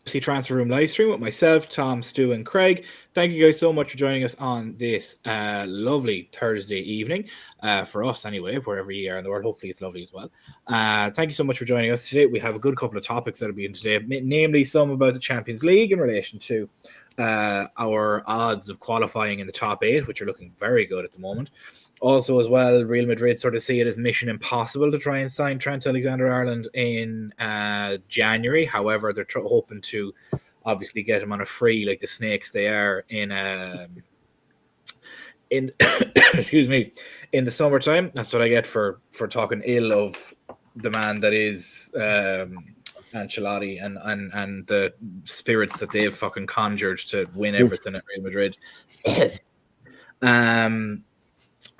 Transfer Room live stream with myself, Tom, Stu, and Craig. Thank you guys so much for joining us on this lovely Thursday evening. For us, anyway, wherever you are in the world, hopefully it's lovely as well. Thank you so much for joining us today. We have a good couple of topics that'll be in today, namely some about the Champions League in relation to our odds of qualifying in the top 8, which are looking very good at the moment. Also, as well, Real Madrid sort of see it as mission impossible to try and sign Trent Alexander-Arnold in January. However, they're hoping to obviously get him on a free, like the snakes they are, in excuse me, in the summertime. That's what I get for talking ill of the man that is Ancelotti and the spirits that they've fucking conjured to win everything at Real Madrid.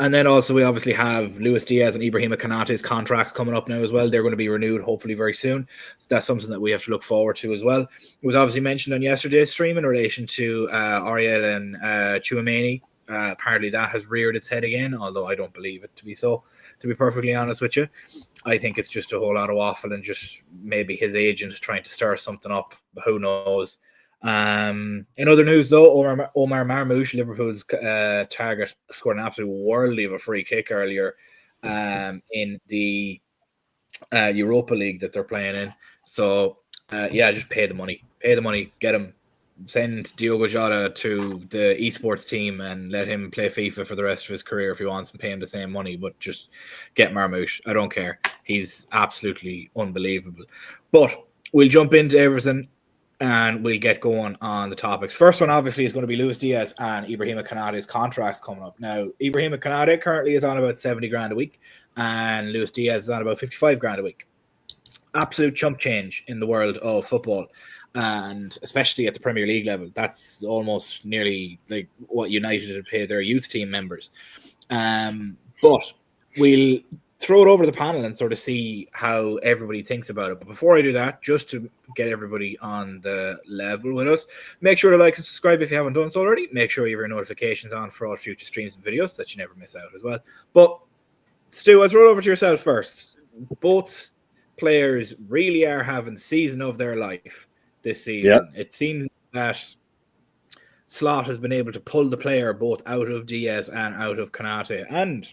And then also we obviously have Luis Diaz and Ibrahima Konate's contracts coming up now as well. They're going to be renewed hopefully very soon. So that's something that we have to look forward to as well. It was obviously mentioned on yesterday's stream in relation to Ariel and Tchouaméni. Apparently that has reared its head again, although I don't believe it to be so, to be perfectly honest with you. I think it's just a whole lot of waffle and just maybe his agent trying to stir something up. Who knows? In other news, though, Omar Marmoush, Liverpool's target, scored an absolute worldie of a free kick earlier in the Europa League that they're playing in. So, just pay the money, get him, send Diogo Jota to the esports team and let him play FIFA for the rest of his career if he wants and pay him the same money, but just get Marmoush. I don't care. He's absolutely unbelievable. But we'll jump into everything and we'll get going on the topics. First one, obviously, is going to be Luis Diaz and Ibrahima Konate's contracts coming up. Now, Ibrahima Konate currently is on about 70 grand a week, and Luis Diaz is on about 55 grand a week. Absolute chump change in the world of football, and especially at the Premier League level. That's almost nearly like what United would pay their youth team members. But we'll throw it over the panel and sort of see how everybody thinks about it. But before I do that, just to get everybody on the level with us, make sure to like and subscribe if you haven't done so already. Make sure you have your notifications on for all future streams and videos so that you never miss out as well. But Stu, I'll throw it over to yourself first. Both players really are having the season of their life this season. Yep. It seems that Slot has been able to pull the player both out of Diaz and out of Konate, and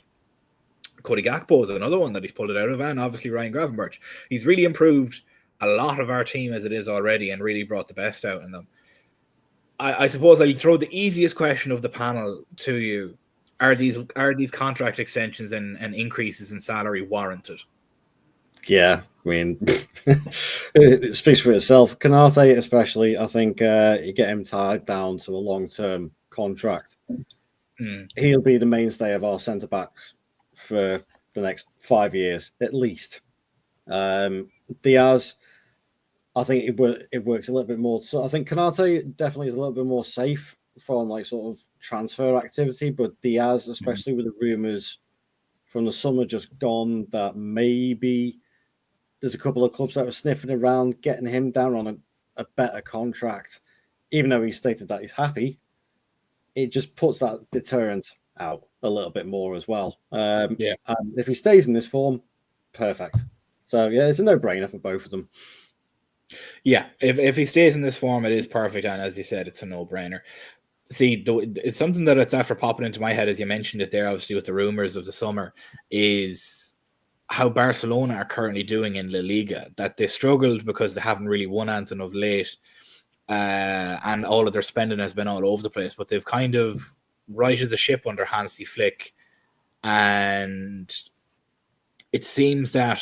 Cody Gakpo is another one that he's pulled it out of, and obviously Ryan Gravenberch. He's really improved a lot of our team as it is already and really brought the best out in them. I suppose I'll throw the easiest question of the panel to you. Are these contract extensions and increases in salary warranted? Yeah, I mean, it speaks for itself. Konate especially, I think you get him tied down to a long-term contract. He'll be the mainstay of our centre-backs for the next 5 years, at least. Diaz, I think it works a little bit more. So I think Konate definitely is a little bit more safe from like sort of transfer activity, but Diaz, especially with the rumours from the summer just gone that maybe there's a couple of clubs that are sniffing around getting him down on a better contract, even though he stated that he's happy. It just puts that deterrent out a little bit more as well. And if he stays in this form, perfect. So yeah, it's a no-brainer for both of them. Yeah, if he stays in this form, it is perfect, and as you said, it's a no-brainer. See, it's something that it's after popping into my head as you mentioned it there, obviously with the rumors of the summer, is how Barcelona are currently doing in La Liga. That they struggled because they haven't really won anything of late, and all of their spending has been all over the place. But they've kind of righted the ship under Hansi Flick, and it seems that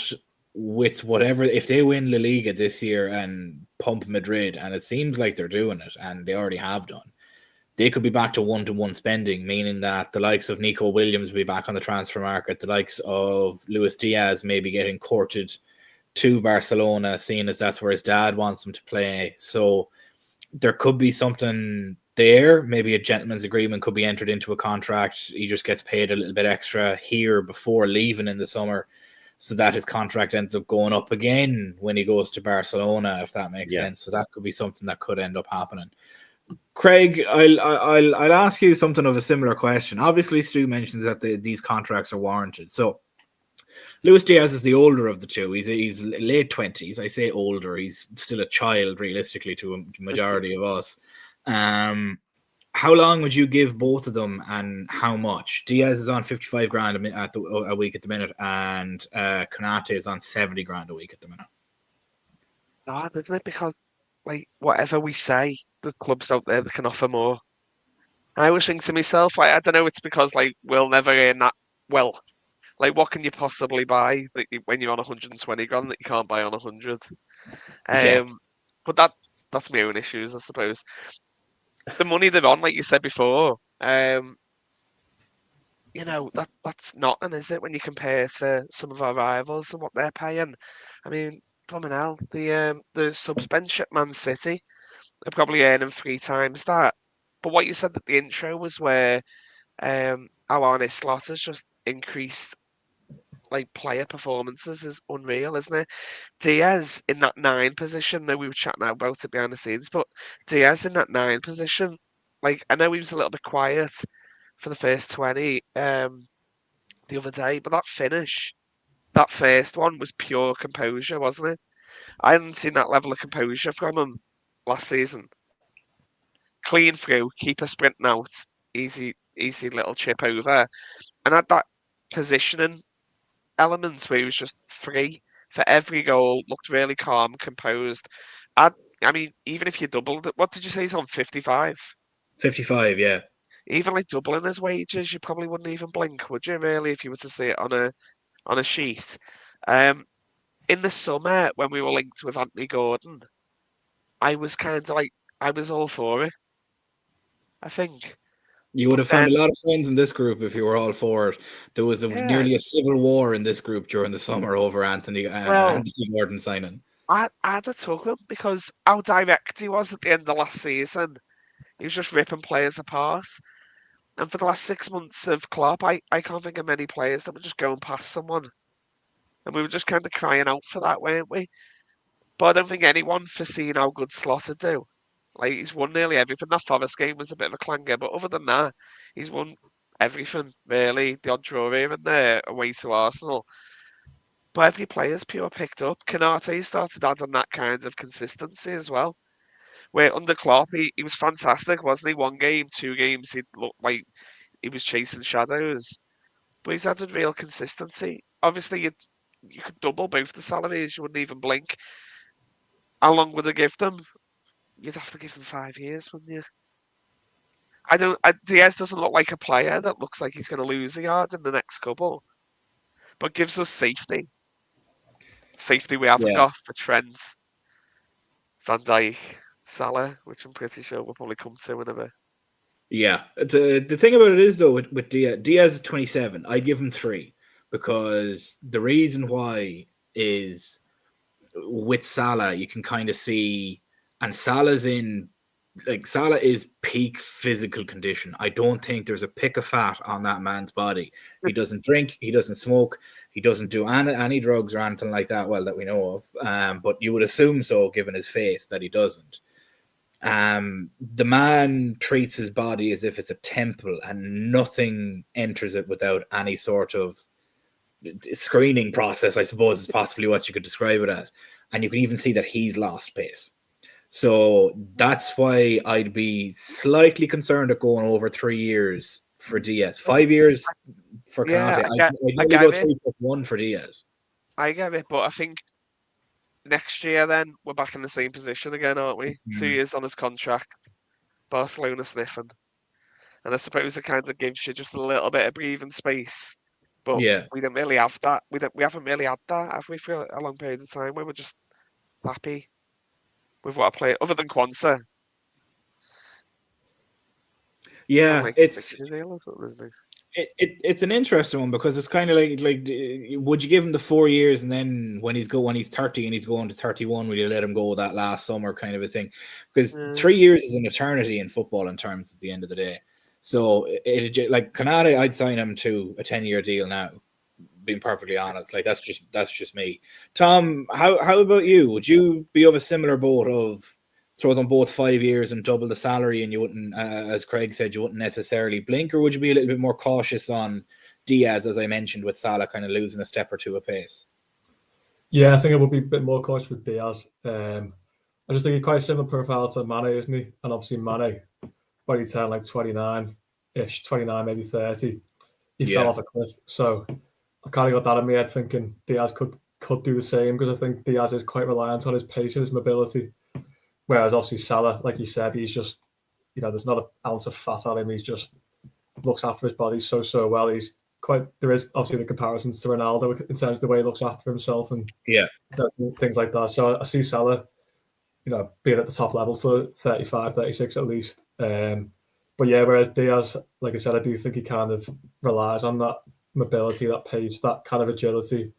with whatever, if they win La Liga this year and pump Madrid, and it seems like they're doing it, and they already have done, they could be back to one-to-one spending, meaning that the likes of Nico Williams will be back on the transfer market, the likes of Luis Diaz may be getting courted to Barcelona, seeing as that's where his dad wants him to play. So there could be something there. Maybe a gentleman's agreement could be entered into a contract. He just gets paid a little bit extra here before leaving in the summer, so that his contract ends up going up again when he goes to Barcelona, if that makes sense. So that could be something that could end up happening. Craig, I'll ask you something of a similar question. Obviously, Stu mentions that these contracts are warranted. So Luis Diaz is the older of the two. He's late 20s. I say older. He's still a child, realistically, to a majority of us. How long would you give both of them, and how much? Diaz is on 55 grand a week at the minute, and Konate is on 70 grand a week at the minute. No, isn't it? Because like whatever we say, the clubs out there that can offer more. I always think to myself, like, I don't know, it's because like we'll never earn that well. Like, what can you possibly buy when you're on 120 grand that you can't buy on 100? But that's my own issues, I suppose. The money they're on, like you said before, you know, that's nothing, is it, when you compare to some of our rivals and what they're paying? I mean, blooming hell, the subs bench at Man City are probably earning 3 times that. But what you said at the intro was where our Arne Slot has just increased like player performances is unreal, isn't it? Diaz in that 9 position, though we were chatting about it behind the scenes, but Diaz in that 9 position, like I know he was a little bit quiet for the first 20 the other day, but that finish, that first one was pure composure, wasn't it? I hadn't seen that level of composure from him last season. Clean through, keeper sprinting out, easy little chip over, and had that positioning elements where he was just free for every goal, looked really calm, composed. I mean, even if you doubled it, what did you say he's on, 55? 55, yeah. Even like doubling his wages, you probably wouldn't even blink, would you, really, if you were to see it on a sheet? In the summer, when we were linked with Anthony Gordon, I was kind of like, I was all for it, I think. You would have found a lot of friends in this group if you were all for it. There was nearly a civil war in this group during the summer over Anthony Gordon signing. I'd have took him because how direct he was at the end of last season. He was just ripping players apart. And for the last 6 months of Klopp, I can't think of many players that were just going past someone. And we were just kind of crying out for that, weren't we? But I don't think anyone foreseen how good Slot would do. Like, he's won nearly everything. That Forest game was a bit of a clanger, but other than that, he's won everything, really. The odd draw here and there away to Arsenal. But every player's pure picked up. Konate started adding that kind of consistency as well. Where under Klopp, he was fantastic, wasn't he? 1 game, 2 games, he looked like he was chasing shadows. But he's added real consistency. Obviously, you could double both the salaries. You wouldn't even blink. How long would they give them? You'd have to give them 5 years, wouldn't you? Diaz doesn't look like a player that looks like he's going to lose a yard in the next couple. But gives us safety. Safety we haven't got for Trent, Van Dijk, Salah, which I'm pretty sure we'll probably come to in a bit. Yeah. The thing about it is, though, with Diaz is 27. I give him 3 because the reason why is with Salah, you can kind of see, and Salah is peak physical condition. I don't think there's a pick of fat on that man's body. He doesn't drink, he doesn't smoke, he doesn't do any drugs or anything like that, well, that we know of. But you would assume so, given his faith, that he doesn't. The man treats his body as if it's a temple and nothing enters it without any sort of screening process, I suppose, is possibly what you could describe it as. And you can even see that he's lost pace. So that's why I'd be slightly concerned at going over 3 years for Diaz. 5 years for Konate. I'd only go 3+1 for Diaz. I get it, but I think next year then we're back in the same position again, aren't we? 2 years on his contract, Barcelona sniffing. And I suppose it kind of gives you just a little bit of breathing space. But we didn't really have that. We haven't really had that, have we, for a long period of time where we're just happy with what I play, other than Kwanzaa. Yeah, it's an interesting one because it's kind of like would you give him the 4 years and then when he's 30 and he's going to 31, will you let him go that last summer kind of a thing? Because 3 years is an eternity in football in terms at the end of the day. So like Konate, I'd sign him to a 10-year deal now. Being perfectly honest, like that's just me. Tom, how about you? Would you be of a similar boat of throw them both 5 years and double the salary, and you wouldn't, as Craig said, you wouldn't necessarily blink, or would you be a little bit more cautious on Diaz, as I mentioned, with Salah kind of losing a step or two apace? Yeah, I think it would be a bit more cautious with Diaz. I just think he's quite a similar profile to Mane, isn't he? And obviously Mane, when he turned like 29-ish, 29, maybe 30, he fell off a cliff. So I kind of got that in my head thinking Diaz could do the same, because I think Diaz is quite reliant on his pace and his mobility. Whereas obviously Salah, like you said, he's just, there's not an ounce of fat on him. He's just looks after his body so well. There is obviously the comparisons to Ronaldo in terms of the way he looks after himself and things like that. So I see Salah, being at the top level to 35, 36 at least. But yeah, whereas Diaz, like I said, I do think he kind of relies on that mobility, that pace, that kind of agility.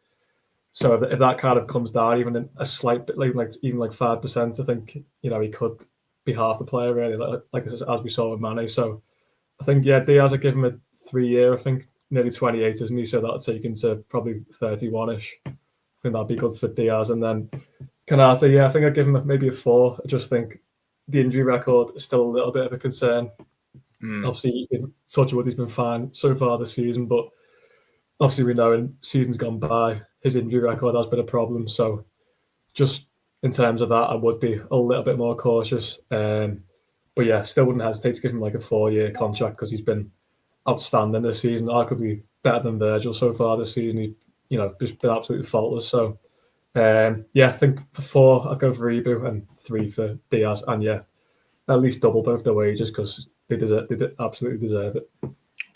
So if that kind of comes down even a slight bit, like 5%, I think, he could be half the player really, like as we saw with Mane. So I think, Diaz, I give him a 3-year, I think, nearly 28, isn't he? So that'll take him to probably 31-ish. I think that'd be good for Diaz. And then Konate, I think I'd give him maybe a 4. I just think the injury record is still a little bit of a concern. Obviously, touch wood, he's been fine so far this season, but obviously we know in seasons gone by, his injury record has been a problem. So just in terms of that, I would be a little bit more cautious. But yeah, still wouldn't hesitate to give him like a 4-year contract, because he's been outstanding this season. Arguably better than Virgil so far this season. He's just been absolutely faultless. So I think for 4 I'd go for Ibou, and 3 for Diaz, and at least double both their wages, because they absolutely deserve it.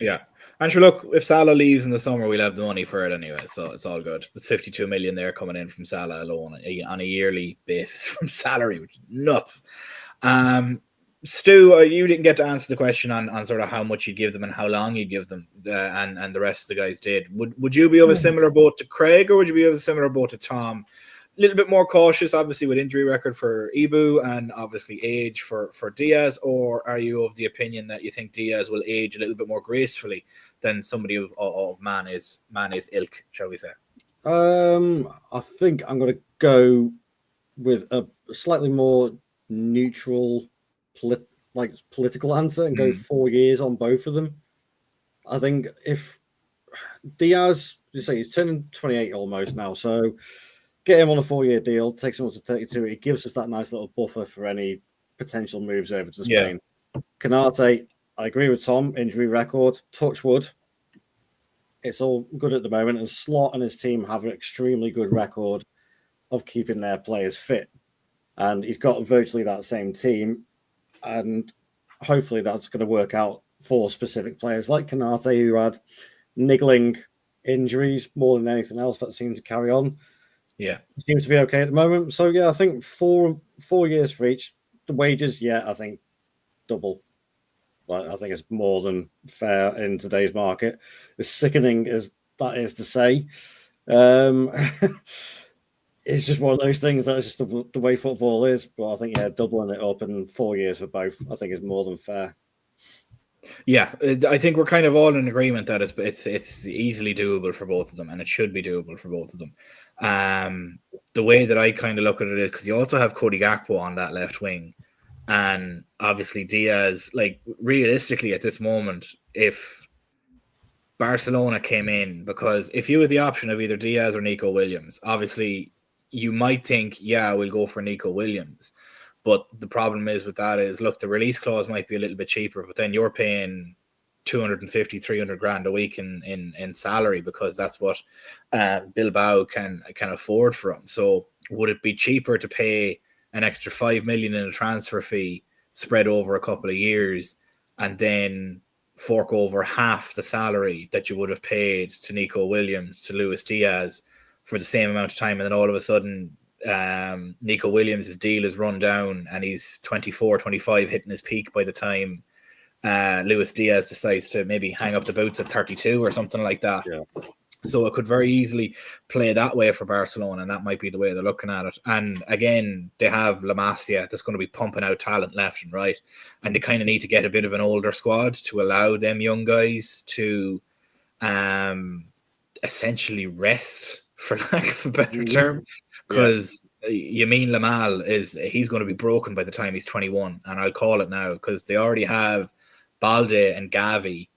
Yeah. And sure, look, if Salah leaves in the summer, we'll have the money for it anyway, so it's all good. There's 52 million there coming in from Salah alone on a yearly basis from salary, which is nuts. Stu, you didn't get to answer the question on sort of how much you'd give them and how long you'd give them, and the rest of the guys did. Would you be of a similar boat to Craig, or would you be of a similar boat to Tom? A little bit more cautious, obviously, with injury record for Ibou and obviously age for Diaz, or are you of the opinion that you think Diaz will age a little bit more gracefully than somebody of Mane's ilk, shall we say? I think I'm going to go with a slightly more neutral political answer and go 4 years on both of them. I think if Diaz, you say he's turning 28 almost now, so get him on a 4-year deal, takes him up to 32. It gives us that nice little buffer for any potential moves over to Spain. Konate, I agree with Tom, injury record, touch wood. It's all good at the moment, and Slot and his team have an extremely good record of keeping their players fit. And he's got virtually that same team, and hopefully that's going to work out for specific players like Konate, who had niggling injuries more than anything else that seemed to carry on. Yeah, seems to be okay at the moment. So I think 4 years for each. The wages, I think double. I think it's more than fair in today's market. As sickening as that is to say, it's just one of those things that is just the way football is. But I think doubling it up in 4 years for both, I think is more than fair. Yeah, I think we're kind of all in agreement that it's easily doable for both of them, and it should be doable for both of them. The way that I kind of look at it is because you also have Cody Gakpo on that left wing, and obviously Diaz. Like realistically, at this moment, if Barcelona came in, because if you had the option of either Diaz or Nico Williams, obviously you might think, we'll go for Nico Williams. But the problem is with that is, look, the release clause might be a little bit cheaper, but then you're paying 250, 300 grand a week in salary, because that's what Bilbao can afford for him. So would it be cheaper to pay an extra 5 million in a transfer fee spread over a couple of years and then fork over half the salary that you would have paid to Nico Williams, to Luis Diaz for the same amount of time, and then all of a sudden Nico Williams' deal is run down and he's 24, 25, hitting his peak by the time Luis Diaz decides to maybe hang up the boots at 32 or something like that. So it could very easily play that way for Barcelona, and that might be the way they're looking at it. And again, they have La Masia that's going to be pumping out talent left and right, and they kind of need to get a bit of an older squad to allow them young guys to essentially rest, for lack of a better term, because Yamin Lamal he's going to be broken by the time he's 21, and I'll call it now, because they already have Balde and Gavi,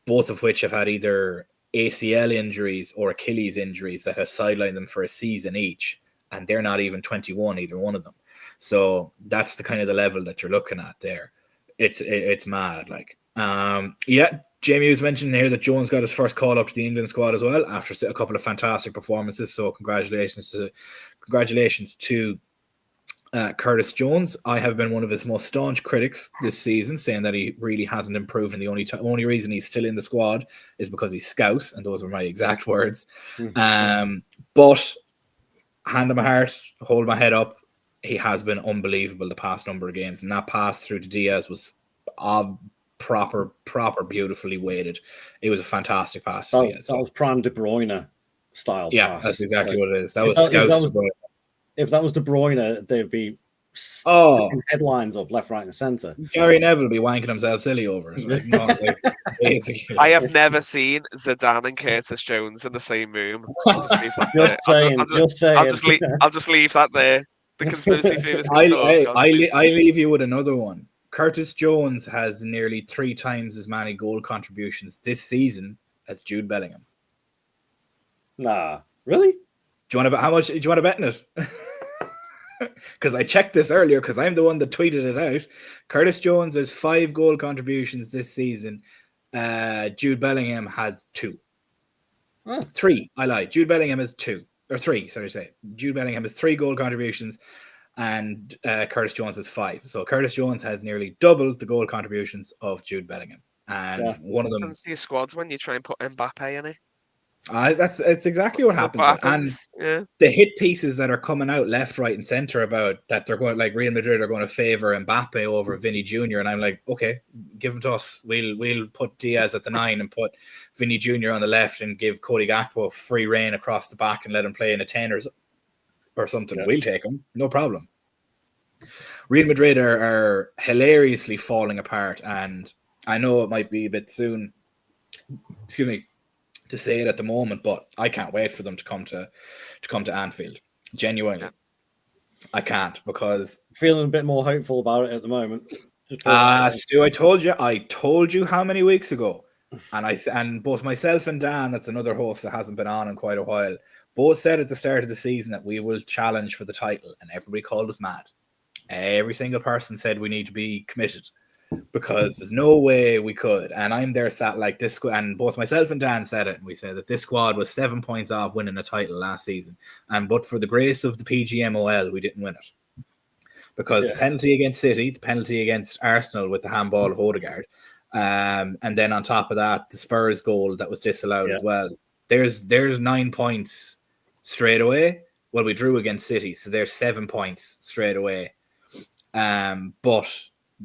both of which have had either ACL injuries or Achilles injuries that have sidelined them for a season each, and they're not even 21, either one of them. So that's the kind of the level that you're looking at there. It's mad. Like, Jamie was mentioning here that Jones got his first call up to the England squad as well after a couple of fantastic performances. So congratulations to Curtis Jones. I have been one of his most staunch critics this season, saying that he really hasn't improved, and the only reason he's still in the squad is because he's Scouse, and those are my exact words. But hand on my heart, hold my head up, he has been unbelievable the past number of games, and that pass through to Diaz was proper, beautifully weighted. It was a fantastic pass to Diaz. That was prime De Bruyne style pass. That's exactly what it is. That was Scouse. If that was De Bruyne, they'd be sticking headlines up left, right, and centre. Gary Neville would be wanking himself silly over it. Like, no, basically. I have never seen Zidane and Curtis Jones in the same room. I'll just leave that there. The conspiracy theorists. I leave you with another one. Curtis Jones has nearly 3 times as many goal contributions this season as Jude Bellingham. Nah, really? Do you want to bet on it? Because I checked this earlier because I'm the one that tweeted it out. Curtis Jones has 5 goal contributions this season. Jude Bellingham has 2. 3. I lied. Jude Bellingham has 2 or 3. Sorry to say. Jude Bellingham has 3 goal contributions, and Curtis Jones has 5. So Curtis Jones has nearly double the goal contributions of Jude Bellingham, and one of them. Can see squads when you try and put Mbappe in it. It's exactly what happens. And the hit pieces that are coming out left, right, and center about that they're going, like Real Madrid are going to favor Mbappe over Vinny Jr. And I'm like, okay, give him to us. We'll put Diaz at the 9 and put Vinny Jr. on the left and give Cody Gakpo free reign across the back and let him play in a 10 or something. We'll take him, no problem. Real Madrid are hilariously falling apart, and I know it might be a bit soon. Excuse me. To say it at the moment, but I can't wait for them to come to Anfield. Genuinely, I can't, because feeling a bit more hopeful about it at the moment. Stu, I told you how many weeks ago, and both myself and Dan, that's another host that hasn't been on in quite a while, both said at the start of the season that we will challenge for the title, and everybody called us mad. Every single person said we need to be committed, because there's no way we could. And I'm there sat like this, and both myself and Dan said it, and we said that this squad was 7 points off winning a title last season, but for the grace of the PGMOL, we didn't win it, because the penalty against City, the penalty against Arsenal with the handball of Odegaard, and then on top of that, the Spurs goal that was disallowed as well. There's 9 points straight away. Well, we drew against City, so there's 7 points straight away. But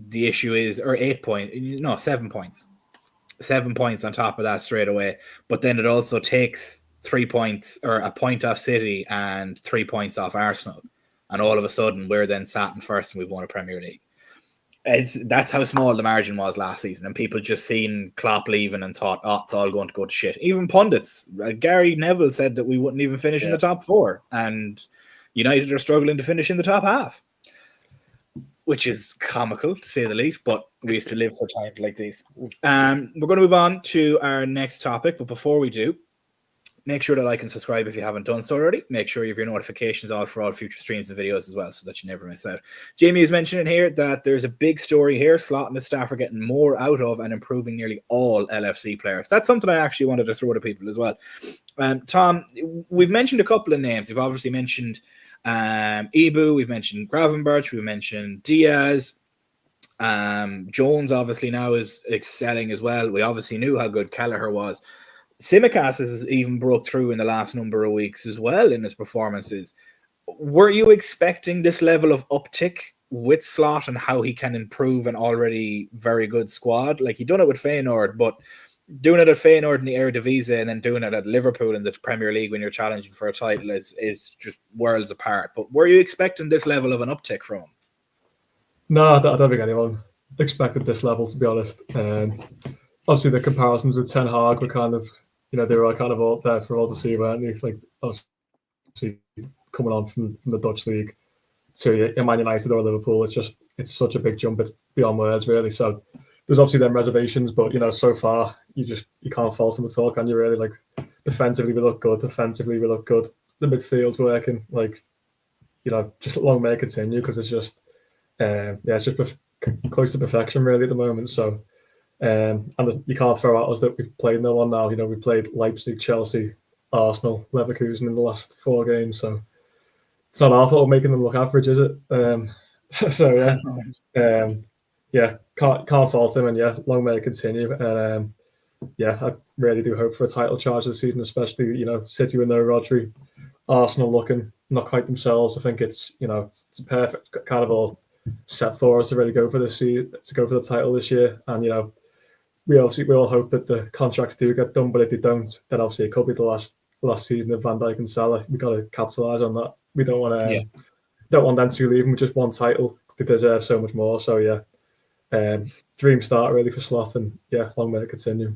the issue is, or 7 points. 7 points on top of that straight away. But then it also takes 3 points, or a point off City and 3 points off Arsenal. And all of a sudden, we're then sat in first and we've won a Premier League. That's how small the margin was last season. And people just seen Klopp leaving and thought, it's all going to go to shit. Even pundits. Gary Neville said that we wouldn't even finish in the top 4. And United are struggling to finish in the top half, which is comical to say the least, but we used to live for times like these. We're going to move on to our next topic, but before we do, make sure to like and subscribe if you haven't done so already. Make sure you have your notifications on for all future streams and videos as well, so that you never miss out. Jamie is mentioning here that there's a big story here. Slot and the staff are getting more out of and improving nearly all LFC players. That's something I actually wanted to throw to people as well. Tom, we've mentioned a couple of names. We've obviously mentioned Ibou, we've mentioned Gravenberch, we've mentioned Diaz. Jones obviously now is excelling as well. We obviously knew how good Kelleher was. Tsimikas has even broke through in the last number of weeks as well in his performances. Were you expecting this level of uptick with Slot and how he can improve an already very good squad? Like, he done it with Feyenoord, but doing it at Feyenoord in the Eredivisie and then doing it at Liverpool in the Premier League when you're challenging for a title is just worlds apart. But were you expecting this level of an uptick from him? No, I don't think anyone expected this level, to be honest. Obviously, the comparisons with Ten Hag were kind of, they were kind of all there for all to see, weren't they? Like, obviously, coming on from the Dutch league to Man United or Liverpool, it's such a big jump. It's beyond words, really. So there's obviously them reservations, but so far you can't fault them at all, can you? Really, like defensively we look good. Defensively we look good. The midfield's working. Like just long may it continue because it's just it's just close to perfection really at the moment. So and you can't throw at us that we've played no one now. We played Leipzig, Chelsea, Arsenal, Leverkusen in the last 4 games. So it's not our fault making them look average, is it? So can't fault him, and long may it continue. And I really do hope for a title charge this season, especially City with no Rodri, Arsenal looking not quite themselves. I think it's it's perfect kind of all set for us to really go for this season, to go for the title this year. And we all hope that the contracts do get done, but if they don't, then obviously it could be the last season of Van Dijk and Salah. We've got to capitalise on that. We don't want to don't want them to leave with just one title. They deserve so much more. So dream start really for Slot, and long may it continue.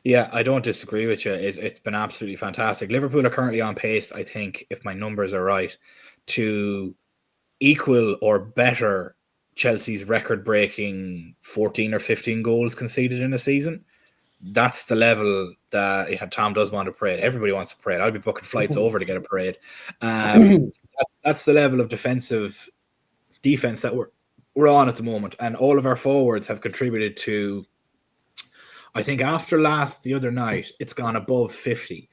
Yeah, I don't disagree with you. It's been absolutely fantastic. Liverpool are currently on pace, I think, if my numbers are right, to equal or better Chelsea's record-breaking 14 or 15 goals conceded in a season. That's the level that Tom does want a parade. Everybody wants a parade. I'll be booking flights over to get a parade. That's the level of defense that we're on at the moment, and all of our forwards have contributed to. I think after the other night, it's gone above 50.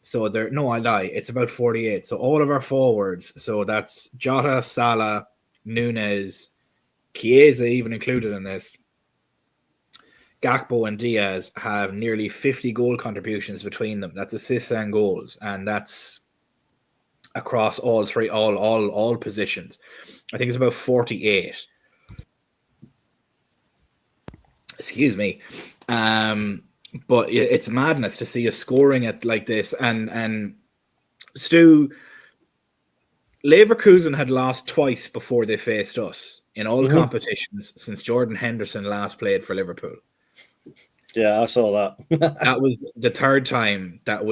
So I lie, it's about 48. So all of our forwards, so that's Jota, Salah, Nunez, Chiesa even included in this, Gakpo and Diaz have nearly 50 goal contributions between them. That's assists and goals, and that's across all three, all positions. I think it's about 48. Excuse me. But it's madness to see us scoring it like this. And Stu, Leverkusen had lost twice before they faced us in all competitions since Jordan Henderson last played for Liverpool. Yeah, I saw that. That was the 3rd time that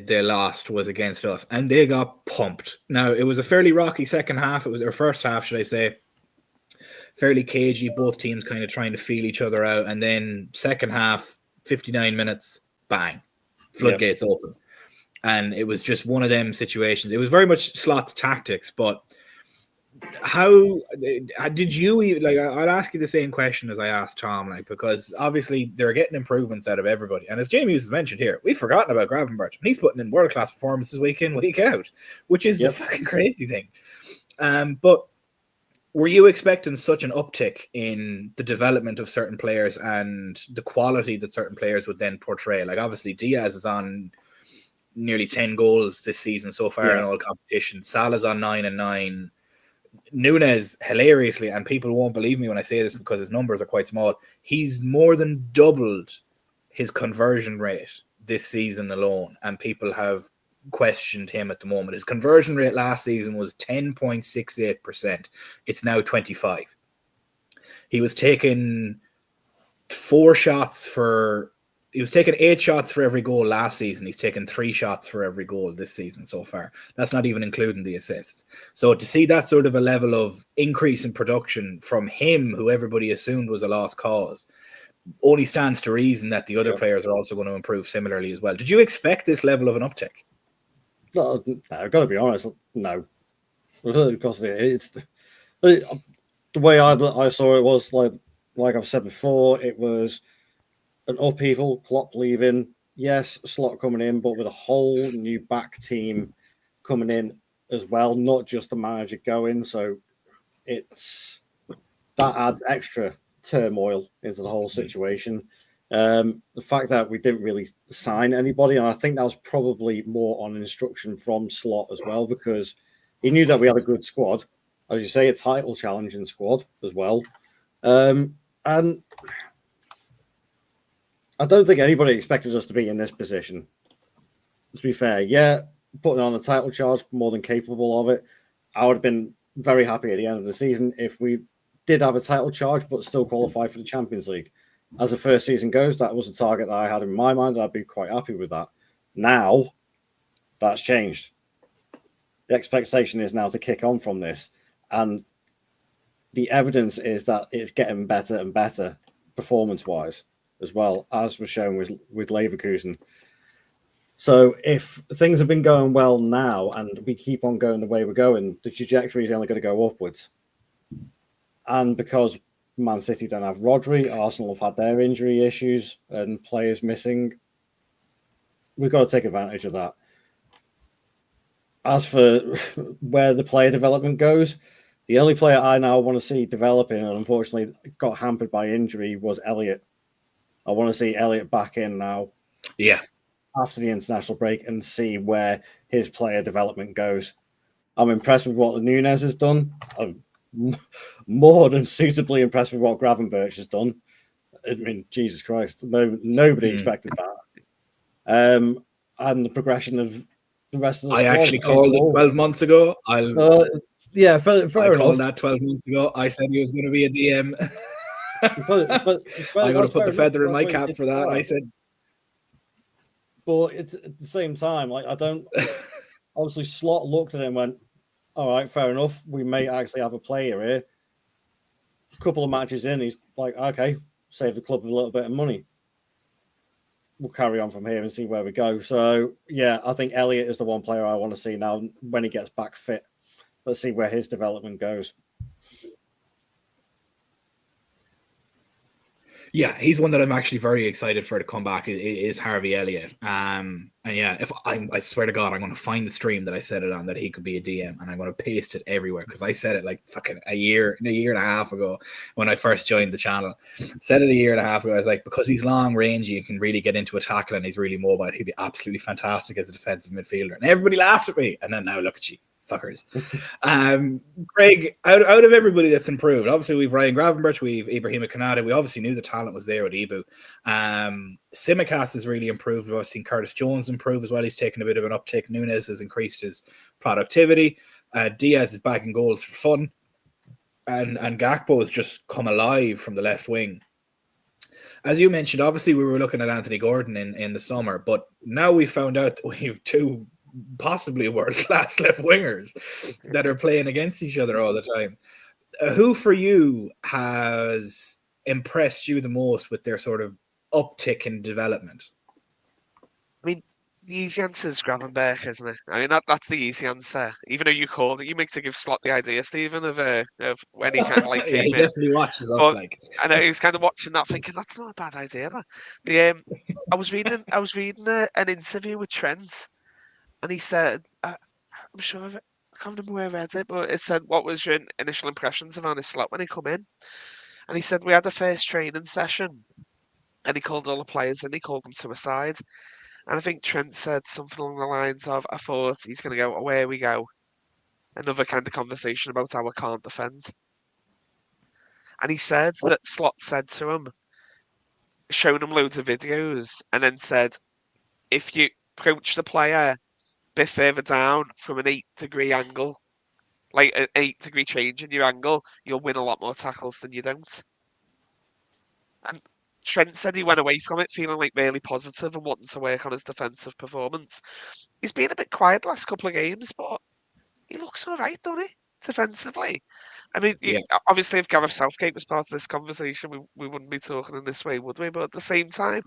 they lost was against us, and they got pumped. Now, it was a fairly rocky second half. It was their first half, should I say. Fairly cagey, both teams kind of trying to feel each other out. And then second half, 59 minutes, bang, floodgates open. And it was just one of them situations. It was very much Slot's tactics, but how did you, like, I'll ask you the same question as I asked Tom, like, because obviously they're getting improvements out of everybody. And as Jamie has mentioned here, we've forgotten about Gravenberch, and he's putting in world-class performances week in, week out, which is the fucking crazy thing. But were you expecting such an uptick in the development of certain players and the quality that certain players would then portray? Like, obviously, Diaz is on nearly 10 goals this season so far in all competitions. Salah's on 9 and 9. Nunez, hilariously, and people won't believe me when I say this because his numbers are quite small, he's more than doubled his conversion rate this season alone, and people have questioned him at the moment. His conversion rate last season was 10.68%. It's now 25. He was taking 8 shots for every goal last season. He's taken 3 shots for every goal this season so far. That's not even including the assists. So to see that sort of a level of increase in production from him, who everybody assumed was a lost cause, only stands to reason that the other players are also going to improve similarly as well. Did you expect this level of an uptick? No, I've got to be honest. No, because it's the way I saw it was like I've said before. It was an upheaval. Klopp leaving, yes, Slot coming in, but with a whole new back team coming in as well, not just the manager going. So that adds extra turmoil into the whole situation. The fact that we didn't really sign anybody, and I think that was probably more on instruction from Slot as well, because he knew that we had a good squad, as you say, a title challenging squad as well. And I don't think anybody expected us to be in this position. To be fair, putting on a title charge, more than capable of it. I would have been very happy at the end of the season if we did have a title charge, but still qualify for the Champions League. As the first season goes, that was a target that I had in my mind, and I'd be quite happy with that. Now, that's changed. The expectation is now to kick on from this, and the evidence is that it's getting better and better performance-wise as well, as was shown with Leverkusen. So if things have been going well now and we keep on going the way we're going, the trajectory is only going to go upwards. And because Man City don't have Rodri, Arsenal have had their injury issues and players missing, we've got to take advantage of that. As for where the player development goes, the only player I now want to see developing, and unfortunately got hampered by injury, was Elliott. I want to see Elliott back in now. Yeah. After the international break and see where his player development goes. I'm impressed with what Nunez has done. I'm more than suitably impressed with what Gravenberch has done. I mean, Jesus Christ, nobody expected that. And the progression of the rest of the squad. I actually called it 12 months ago. Yeah, fair I called enough. that 12 months ago. I said he was going to be a DM. but I'm going to put the feather in my cap for that. I said. But it's at the same time, like I don't. Obviously, Slot looked at it and went, "All right, fair enough. We may actually have a player here." A couple of matches in, he's like, "Okay, save the club a little bit of money. We'll carry on from here and see where we go." So, yeah, I think Elliott is the one player I want to see now when he gets back fit. Let's see where his development goes. Yeah, he's one that I'm actually very excited for to come back. Is Harvey Elliott, and yeah, I swear to God, I'm going to find the stream that I said it on that he could be a DM, and I'm going to paste it everywhere because I said it like fucking a year and a half ago when I first joined the channel. Said it a year and a half ago. I was like, because he's long range, you can really get into a tackle, and he's really mobile. He'd be absolutely fantastic as a defensive midfielder, and everybody laughed at me. And then now look at you. Fuckers. Craig, out of everybody that's improved, obviously we've Ryan Gravenberch, we've Ibrahima Konate. We obviously knew the talent was there with Ibou. Tsimikas has really improved. We've seen Curtis Jones improve as well. He's taken a bit of an uptick. Nunez has increased his productivity. Diaz is back in goals for fun. And Gakpo has just come alive from the left wing. As you mentioned, obviously we were looking at Anthony Gordon in the summer, but now we found out that we have two possibly world-class left wingers that are playing against each other all the time. Who for you has impressed you the most with their sort of uptick in development? I mean, the easy answer is Gravenberch, isn't it? I mean, that's the easy answer. Even though you called it, you make to give Slot the idea, Stephen, of when he kind of like yeah, came he definitely watches us. Like, I know he was kind of watching that, thinking that's not a bad idea. But, I was reading an interview with Trent, and he said, I'm sure I can't remember where I read it, but it said, "What was your initial impressions of Arne Slot when he come in?" And he said, "We had the first training session, and he called all the players and he called them to a side." And I think Trent said something along the lines of, "I thought he's going to go, away we go." Another kind of conversation about how I can't defend. And he said that Slot said to him, showing him loads of videos, and then said, if you approach the player a bit further down from an 8-degree angle, like an 8-degree change in your angle, you'll win a lot more tackles than you don't. And Trent said he went away from it feeling like really positive and wanting to work on his defensive performance. He's been a bit quiet the last couple of games, but he looks all right, doesn't he? Defensively. I mean, obviously, if Gareth Southgate was part of this conversation, we wouldn't be talking in this way, would we? But at the same time,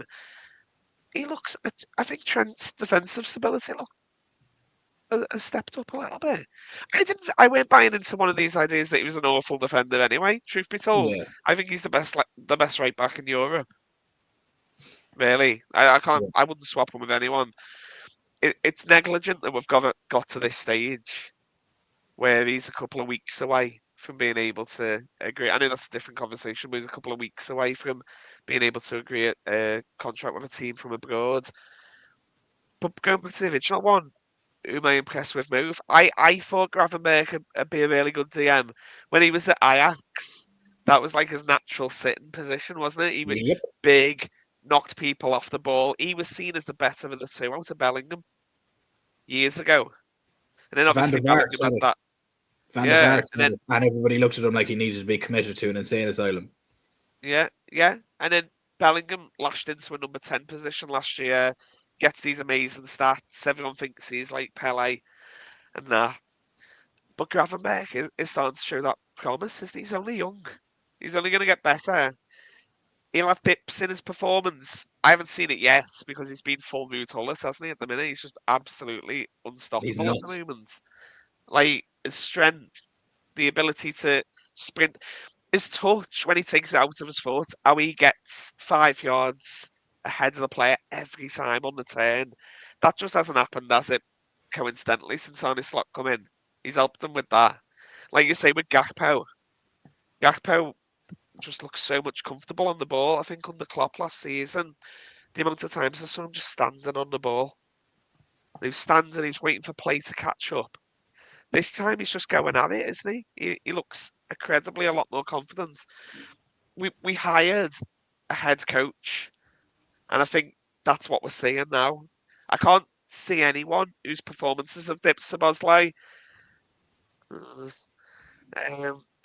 he looks. I think Trent's defensive stability has stepped up a little bit. I weren't buying into one of these ideas that he was an awful defender anyway. Truth be told, yeah. I think he's the best right back in Europe. Really, I can't. I wouldn't swap him with anyone. It's negligent that we've got to this stage where he's a couple of weeks away from being able to agree. I know that's a different conversation, but he's a couple of weeks away from being able to agree a contract with a team from abroad. But going back to the original one, who am I impressed with move? I thought Gravenberch would be a really good DM. When he was at Ajax, that was like his natural sitting position, wasn't it? He was big, knocked people off the ball. He was seen as the better of the two out of Bellingham years ago. And then obviously Bellingham had that. And everybody looked at him like he needed to be committed to an insane asylum. Yeah. And then Bellingham lashed into a number 10 position last year, gets these amazing stats. Everyone thinks he's like Pele and that. But Gravenberch is starting to show that promise. He's only young. He's only going to get better. he'll have dips in his performance. I haven't seen it yet because he's been full route Hullet, hasn't he? At the minute, he's just absolutely unstoppable at the moment. Like his strength, the ability to sprint, his touch when he takes it out of his foot, how he gets 5 yards ahead of the player every time on the turn. That just hasn't happened, has it? Coincidentally, since Arne Slot come in, he's helped him with that. Like you say with Gakpo just looks so much comfortable on the ball. I think under Klopp last season, the amount of times I saw him just standing on the ball. He was standing, he was waiting for play to catch up. This time he's just going at it, isn't he? He looks incredibly a lot more confident. We hired a head coach, and I think that's what we're seeing now. I can't see anyone whose performances have dipped Szoboszlai.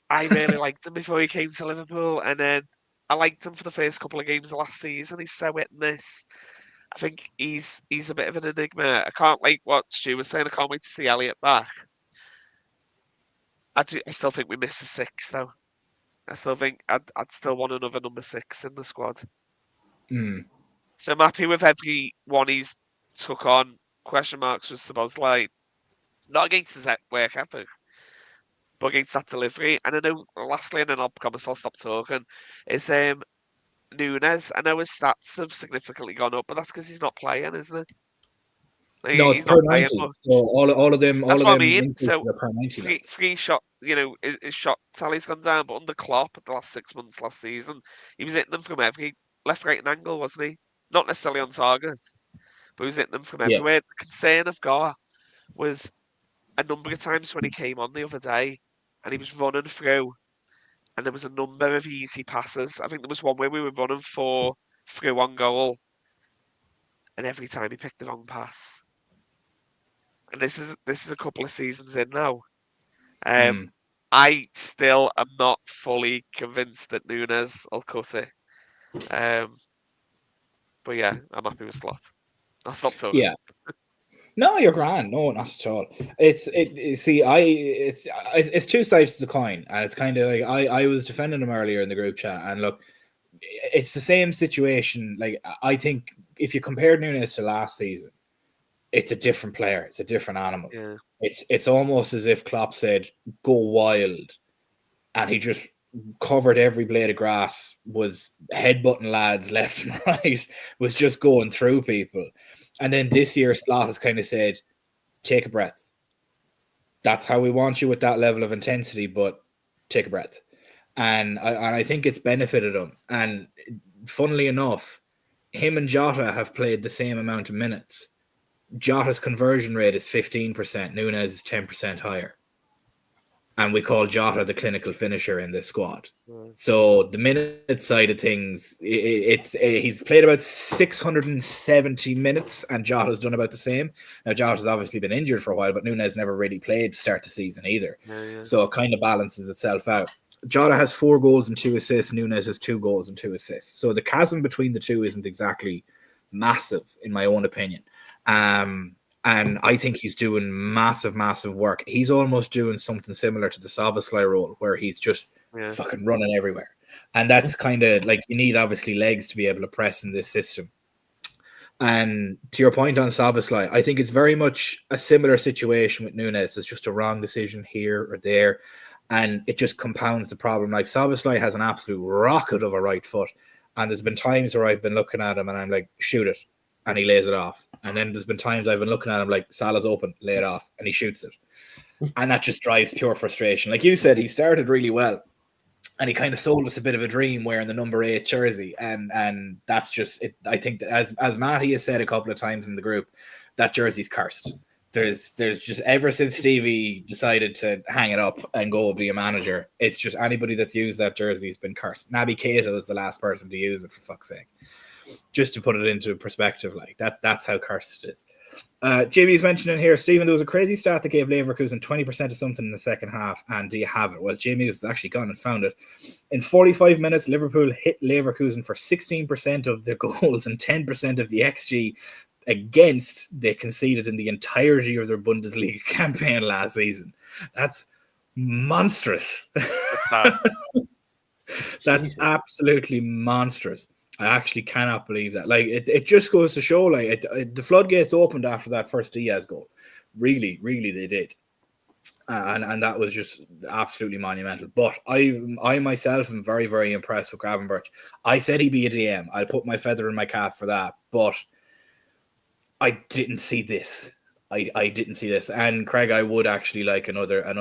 I really liked him before he came to Liverpool, and then I liked him for the first couple of games of last season. He's so hit and miss. I think he's a bit of an enigma. I can't like what Stu was saying. I can't wait to see Elliott back. I still think we miss a 6 though. I still think I'd still want another number 6 in the squad. So I'm happy with every one he's took on. Question marks with Szoboszlai, not against his work ethic, but against that delivery. And I know, lastly, and then I'll promise I'll stop talking, is Nunez. I know his stats have significantly gone up, but that's because he's not playing, isn't it? Like, No, it's per 90. So all of them. That's all what of them I mean. So are per 90. free shot, his shot tally's gone down. But under Klopp, the last 6 months last season, he was hitting them from every left, right, and angle, wasn't he? Not necessarily on target, but he was hitting them from everywhere. The concern I've got was a number of times when he came on the other day and he was running through, and there was a number of easy passes. I think there was one where we were running through on goal, and every time he picked the wrong pass. And this is a couple of seasons in now. I still am not fully convinced that Nunez will cut it. But yeah, I'm happy with Slot. I'll stop talking. Yeah. No, you're grand. No, not at all. It's two sides to the coin, and it's kind of like I was defending him earlier in the group chat, and look, it's the same situation. Like I think if you compare Nunez to last season, it's a different player. It's a different animal. Yeah. It's almost as if Klopp said, "Go wild," and he just covered every blade of grass, was headbutting lads left and right, was just going through people. And then this year, Slot has kind of said, take a breath. That's how we want you with that level of intensity, but take a breath. And I think it's benefited him. And funnily enough, him and Jota have played the same amount of minutes. Jota's conversion rate is 15%. Nunez is 10% higher. And we call Jota the clinical finisher in this squad. So the minute side of things, he's played about 670 minutes, and Jota's done about the same. Now Jota's obviously been injured for a while, but Nunez never really played to start the season either. So it kind of balances itself out. Jota has 4 goals and 2 assists. Nunez has 2 goals and 2 assists. So the chasm between the two isn't exactly massive, in my own opinion. And I think he's doing massive work. He's almost doing something similar to the Szoboszlai role, where he's just fucking running everywhere. And that's kind of like, you need obviously legs to be able to press in this system. And to your point on Szoboszlai, I think it's very much a similar situation with Nunez. It's just a wrong decision here or there, and it just compounds the problem. Like Szoboszlai has an absolute rocket of a right foot, and there's been times where I've been looking at him and I'm like, shoot it, and he lays it off. And then there's been times I've been looking at him like, Salah's open, lay it off, and he shoots it. And that just drives pure frustration. Like you said, he started really well, and he kind of sold us a bit of a dream wearing the number 8 jersey. And that's just it. I think that as Matty has said a couple of times in the group, that jersey's cursed. There's just, ever since Stevie decided to hang it up and go be a manager, it's just anybody that's used that jersey has been cursed. Naby Keita was the last person to use it, for fuck's sake. Just to put it into perspective, like that's how cursed it is. JB's mentioning here, Stephen, there was a crazy stat that gave Leverkusen 20% of something in the second half, and do you have it? Well, Jamie has actually gone and found it. In 45 minutes, Liverpool hit Leverkusen for 16% of their goals and 10% of the XG against they conceded in the entirety of their Bundesliga campaign last season. That's monstrous. That's Jesus. absolutely monstrous. I actually cannot believe that. Like it just goes to show, like the floodgates opened after that first Diaz goal. Really, really, they did. And that was just absolutely monumental. But I myself am very, very impressed with Gravenberch. I said he'd be a DM. I'll put my feather in my cap for that. But I didn't see this. I didn't see this. And Craig, I would actually like another a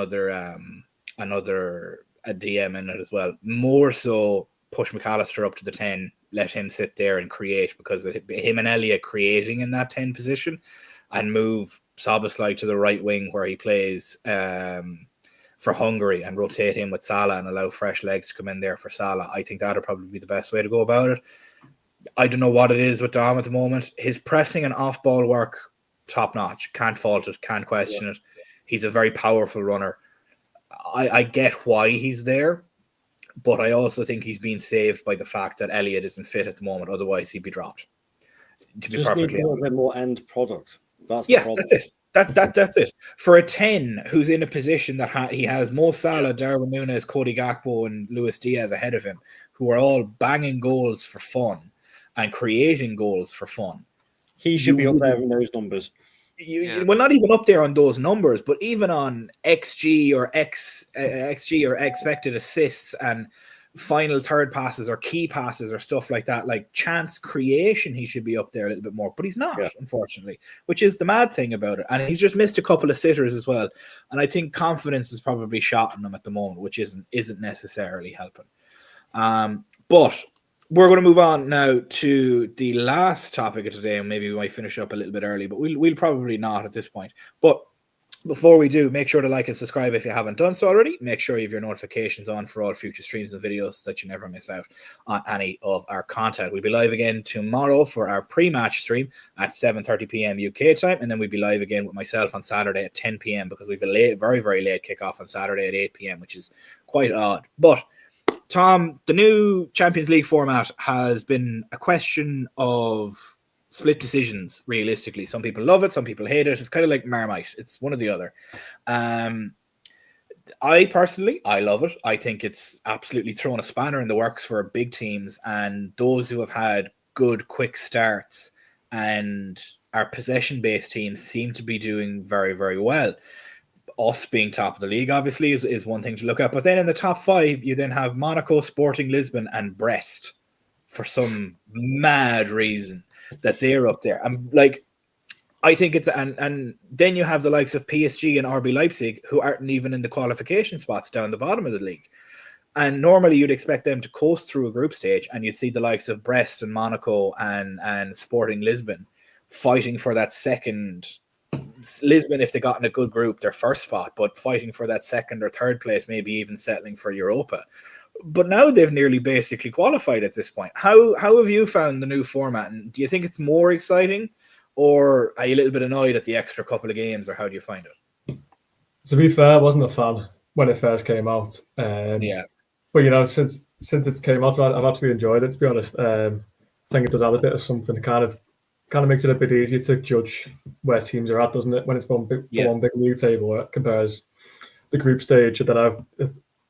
DM in it as well. More so, push McAllister up to the 10, let him sit there and create, because him and Elliott creating in that 10 position, and move Szoboszlai to the right wing where he plays for Hungary, and rotate him with Salah and allow fresh legs to come in there for Salah. I think that would probably be the best way to go about it. I don't know what it is with Dom at the moment. His pressing and off-ball work, top-notch. Can't fault it, can't question it. He's a very powerful runner. I get why he's there, but I also think he's being saved by the fact that Elliott isn't fit at the moment. Otherwise, he'd be dropped. To be Just need perfectly a little honest. bit more end product. That's the problem. That's it. That's it. For a 10 who's in a position that he has Mo Salah, Darwin Nunez, Cody Gakpo, and Luis Diaz ahead of him, who are all banging goals for fun and creating goals for fun. He should be up there in those numbers. Well, not even up there on those numbers, but even on XG or XG or expected assists and final third passes or key passes or stuff like that, like chance creation, he should be up there a little bit more, but he's not, unfortunately, which is the mad thing about it. And he's just missed a couple of sitters as well, and I think confidence is probably shot in him at the moment, which isn't necessarily helping. But we're going to move on now to the last topic of today, and maybe we might finish up a little bit early, but we'll probably not at this point. But before we do, make sure to like and subscribe if you haven't done so already. Make sure you have your notifications on for all future streams and videos so that you never miss out on any of our content. We'll be live again tomorrow for our pre-match stream at 7:30 p.m. UK time, and then we'll be live again with myself on Saturday at 10 p.m. because we've a very, very late kickoff on Saturday at 8 p.m., which is quite odd. But Tom, the new Champions League format has been a question of split decisions, realistically. Some people love it, some people hate it. It's kind of like Marmite. It's one or the other. I personally love it. I think it's absolutely thrown a spanner in the works for big teams and those who have had good, quick starts, and our possession-based teams seem to be doing very, very well. Us being top of the league, obviously, is one thing to look at. But then in the top 5, you then have Monaco, Sporting Lisbon, and Brest for some mad reason that they're up there. I'm like, I think it's and then you have the likes of PSG and RB Leipzig, who aren't even in the qualification spots down the bottom of the league. And normally you'd expect them to coast through a group stage, and you'd see the likes of Brest and Monaco and Sporting Lisbon fighting for that second. Lisbon, if they got in a good group, their first spot, but fighting for that second or third place, maybe even settling for Europa. But now they've nearly basically qualified at this point. How have you found the new format? And do you think it's more exciting, or are you a little bit annoyed at the extra couple of games, or how do you find it? To be fair, I wasn't a fan when it first came out. But you know, since it came out, I've actually enjoyed it. To be honest, I think it does add a bit of something. Kind of makes it a bit easier to judge where teams are at, doesn't it? When it's one big league table, it compares the group stage. And then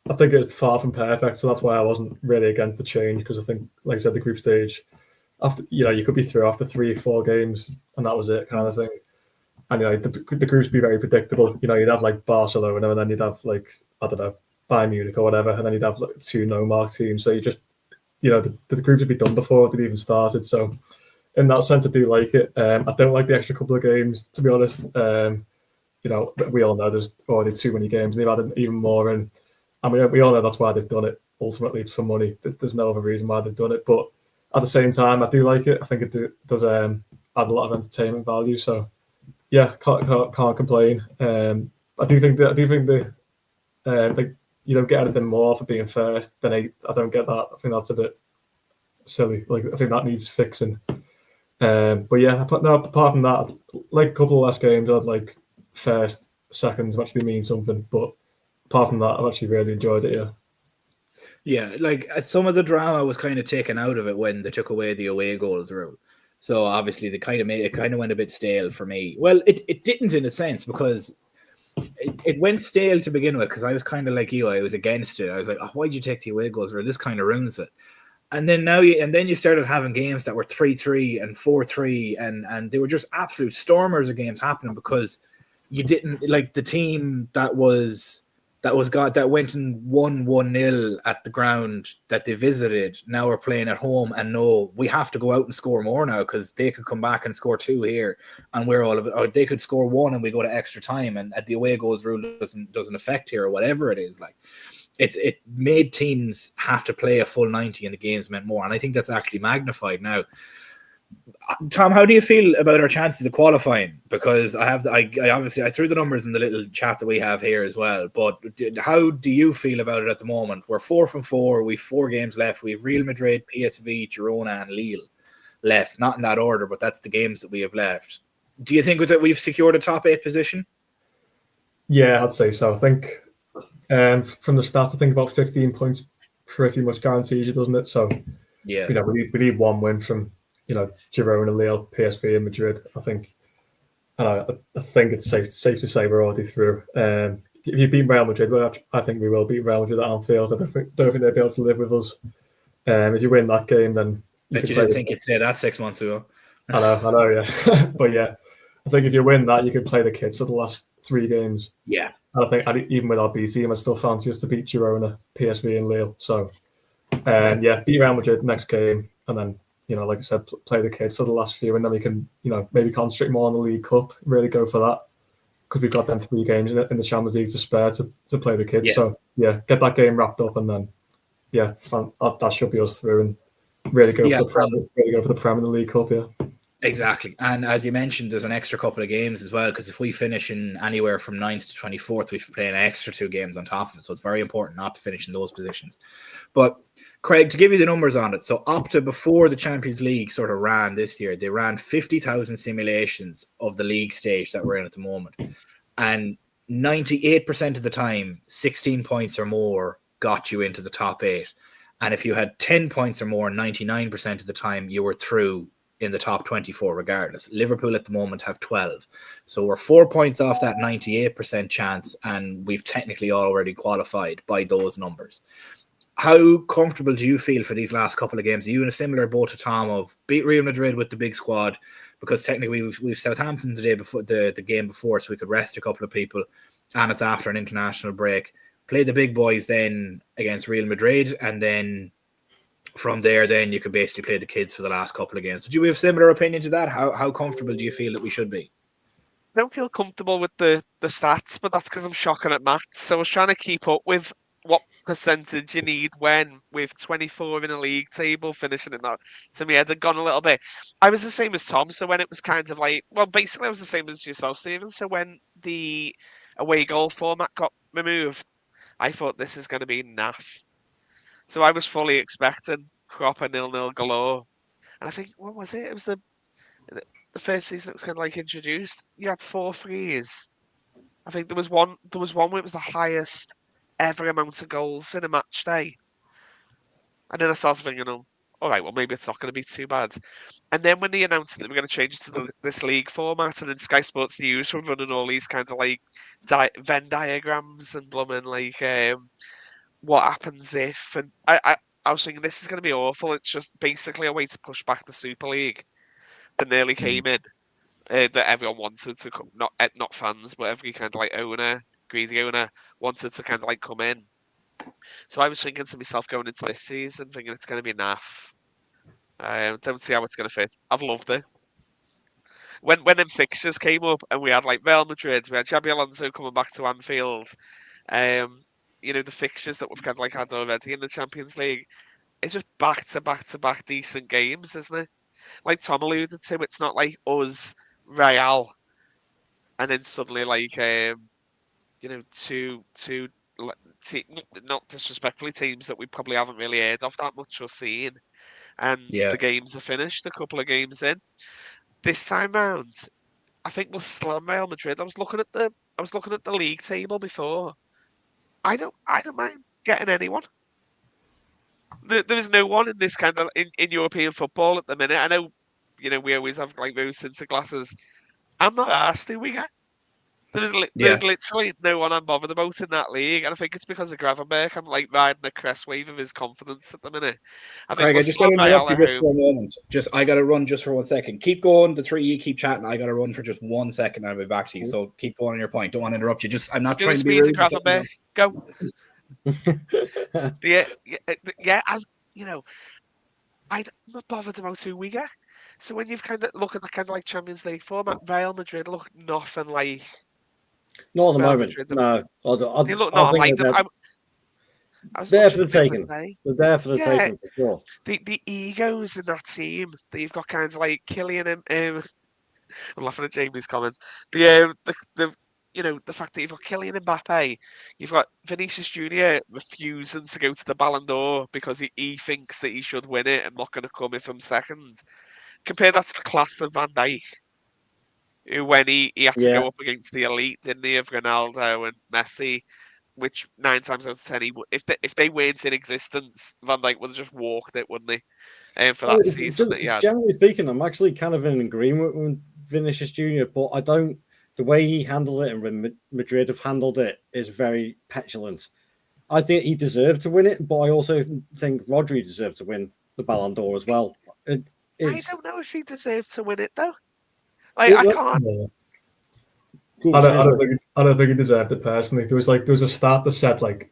I think it's far from perfect, so that's why I wasn't really against the change, because I think, like I said, the group stage, after you could be through after 3-4 games, and that was it, kind of thing. And the groups be very predictable. You'd have like Barcelona, and then you'd have like, I don't know, Bayern Munich or whatever, and then you'd have like 2 no-mark teams. So you just, the groups would be done before they'd even started. So in that sense, I do like it. I don't like the extra couple of games, to be honest. We all know there's already too many games, and they've added even more in. I mean, we all know that's why they've done it. Ultimately, it's for money. There's no other reason why they've done it. But at the same time, I do like it. I think it does add a lot of entertainment value. So, yeah, can't complain. I do think you don't get anything more for being first. Then I don't get that. I think that's a bit silly. Like, I think that needs fixing. But yeah, apart from that, like a couple of less games, I'd like first, seconds actually mean something. But apart from that, I've actually really enjoyed it. Yeah, like some of the drama was kind of taken out of it when they took away the away goals rule. So obviously they kind of went a bit stale for me. Well, it didn't in a sense, because it went stale to begin with because I was kind of like you. I was against it. I was like, oh, why'd you take the away goals? Or this kind of ruins it. And then then you started having games that were 3-3 and 4-3, and they were just absolute stormers of games happening because you didn't like the team that went and won 1-0 at the ground that they visited. Now we're playing at home, and no, we have to go out and score more now because they could come back and score 2 here, and we're all of it. Or they could score 1 and we go to extra time, and at the away goals rule doesn't affect here or whatever it is. Like it made teams have to play a full 90, and the games meant more. And I think that's actually magnified now. Tom, how do you feel about our chances of qualifying? Because I obviously threw the numbers in the little chat that we have here as well. But how do you feel about it at the moment? We're 4 from 4. We've 4 games left. We have Real Madrid, PSV, Girona, and Lille left. Not in that order, but that's the games that we have left. Do you think that we've secured a top 8 position? Yeah, I'd say so. I think from the stats, I think about 15 points pretty much guarantees you, doesn't it? So yeah, we need 1 win from Girona, Lille, PSV, and Madrid. I think it's safe to say we're already through. If you beat Real Madrid, I think we will beat Real Madrid at Anfield. I don't think they'll be able to live with us. If you win that game, then you didn't think you'd say that 6 months ago. I know, yeah. But yeah, I think if you win that, you can play the kids for the last 3 games. Yeah. And I think even with our B team, I still fancy us to beat Girona, PSV, and Lille. So, beat Real Madrid next game, and then, like I said, play the kids for the last few, and then we can, maybe concentrate more on the League Cup, really go for that, because we've got them 3 games in the Champions League to spare to play the kids. Yeah. So, get that game wrapped up, and then, that should be us through, and really go for the Prem and the League Cup, yeah. Exactly. And as you mentioned, there's an extra couple of games as well, because if we finish in anywhere from 9th to 24th, we should play an extra 2 games on top of it. So it's very important not to finish in those positions. But Craig, to give you the numbers on it, so Opta, before the Champions League sort of ran this year, they ran 50,000 simulations of the league stage that we're in at the moment. And 98% of the time, 16 points or more got you into the top 8. And if you had 10 points or more, 99% of the time, you were through in the top 24 regardless. Liverpool at the moment have 12. So we're 4 points off that 98% chance, and we've technically already qualified by those numbers. How comfortable do you feel for these last couple of games? Are you in a similar boat to Tom of beat Real Madrid with the big squad? Because technically we've Southampton today before the game before, so we could rest a couple of people, and it's after an international break. Play the big boys then against Real Madrid, and then from there, then you could basically play the kids for the last couple of games. Do you have similar opinion to that? How comfortable do you feel that we should be? I don't feel comfortable with the stats, but that's because I'm shocking at maths. So I was trying to keep up with what percentage you need when with 24 in a league table finishing in that. So my head had gone a little bit. I was the same as Tom. So when it was kind of like, well, basically I was the same as yourself, Stephen. So when the away goal format got removed, I thought this is going to be naff. So I was fully expecting proper 0-0 galore. And I think, what was it? It was the first season that was kind of like introduced. You had 4 threes. I think there was one where it was the highest ever amount of goals in a match day. And then I started thinking, all right, well, maybe it's not going to be too bad. And then when they announced that they were going to change it to this league format, and then Sky Sports News were running all these kind of like Venn diagrams and blooming like what happens if, and I was thinking this is going to be awful. It's just basically a way to push back the Super League that nearly came in, that everyone wanted to come, not fans, but every kind of like greedy owner wanted to kind of like come in. So I was thinking to myself going into this season, thinking it's going to be naff. Don't see how it's going to fit. I've loved it. When them fixtures came up and we had like Real Madrid, we had Xabi Alonso coming back to Anfield, the fixtures that we've kind of like had already in the Champions League, it's just back to back decent games, isn't it? Like Tom alluded to, it's not like us, Real, and then suddenly like two not disrespectfully teams that we probably haven't really heard of that much or seen, and the games are finished. A couple of games in, this time round, I think we'll slam Real Madrid. I was looking at the league table before. I don't mind getting anyone. There is no one in this kind of in European football at the minute. I know, we always have like rose tinted glasses. I'm not asked who we get. There's literally no one I'm bothered about in that league, and I think it's because of Gravenberch. I'm like riding the crest wave of his confidence at the minute. I think Craig, I just got to interrupt you just for a moment. I got to run just for 1 second. Keep going. The three of you keep chatting. I got to run for just 1 second, and I'll be back to you. So keep going on your point. Don't want to interrupt you. I'm not trying to be rude. Gravenberch. Go. yeah. As you know, I'm not bothered about who we get. So when you've kind of look at the kind of like Champions League format, Real Madrid look nothing like. Not at the moment. No, they look not like them. There for the taking. They're there for the taking for sure. The egos in that team. That you've got kind of like Kylian and I'm laughing at Jamie's comments. The fact that you've got Kylian Mbappe, you've got Vinicius Junior refusing to go to the Ballon d'Or because he thinks that he should win it and not going to come in from second. Compare that to the class of Van Dijk, who when he had to go up against the elite, didn't he, of Ronaldo and Messi, which 9 times out of 10, if they weren't in existence, Van Dijk would have just walked it, wouldn't he? For that season that he had. Generally speaking, I'm actually kind of in agreement with Vinicius Junior, but I don't. The way he handled it and Madrid have handled it is very petulant. I think he deserved to win it, but I also think Rodri deserved to win the Ballon d'Or as well. I don't know if he deserves to win it though. I can't. I don't think he deserved it personally. There was a stat that said like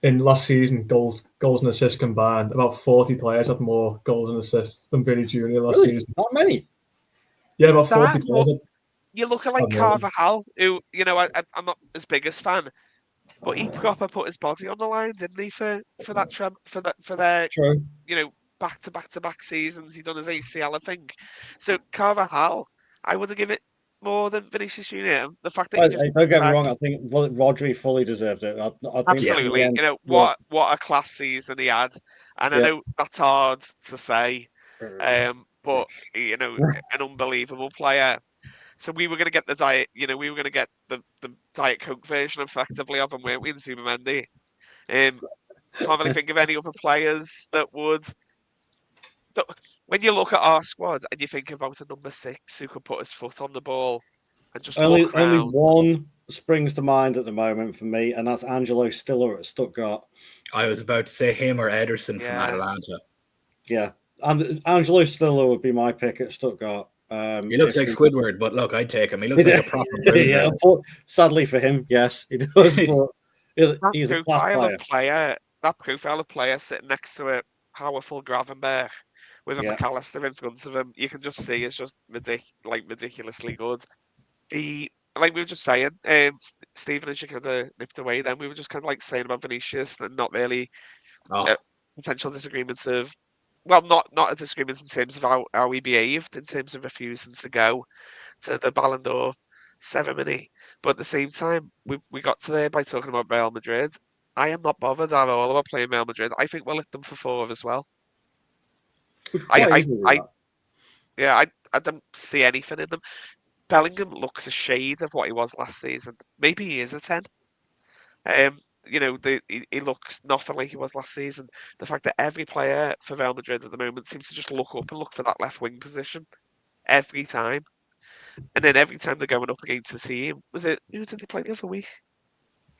in last season goals and assists combined, about 40 players had more goals and assists than Vinny Junior last season. Not many. Yeah, about 40 players. You look at like Carvajal, who I'm not his biggest fan, but he proper put his body on the line, didn't he? For their True. back-to-back seasons, he done his ACL, I think. So Carvajal, I would have given it more than Vinicius Junior. The fact that don't get me wrong, I think Rodri fully deserved it. I think absolutely, what a class season he had, and I know that's hard to say, but an unbelievable player. So we were going to get the diet, we were going to get the Diet Coke version effectively of him, weren't we, in Zubimendi? Can't really think of any other players that would. When you look at our squad and you think about a number 6 who could put his foot on the ball and just only one springs to mind at the moment for me, and that's Angelo Stiller at Stuttgart. I was about to say him or Ederson from Atalanta. Yeah, and Angelo Stiller would be my pick at Stuttgart. He looks like Squidward, but look, I'd take him. He looks like a proper sadly for him, yes, he does. But he's a class player. That profile of player sitting next to a powerful Gravenberch with a McAllister in front of him, you can just see it's just ridiculously good. Like we were just saying, Stephen, as you kind of nipped away, then we were just kind of like saying about Vinicius and not really potential disagreements of. Well, not a disagreement in terms of how he behaved, in terms of refusing to go to the Ballon d'Or ceremony. But at the same time, we got to there by talking about Real Madrid. I am not bothered at all about playing Real Madrid. I think we'll hit them for 4 as well. I don't see anything in them. Bellingham looks a shade of what he was last season. Maybe he is a 10. He looks nothing like he was last season. The fact that every player for Real Madrid at the moment seems to just look up and look for that left wing position every time. And then every time they're going up against the team, who did they play the other week?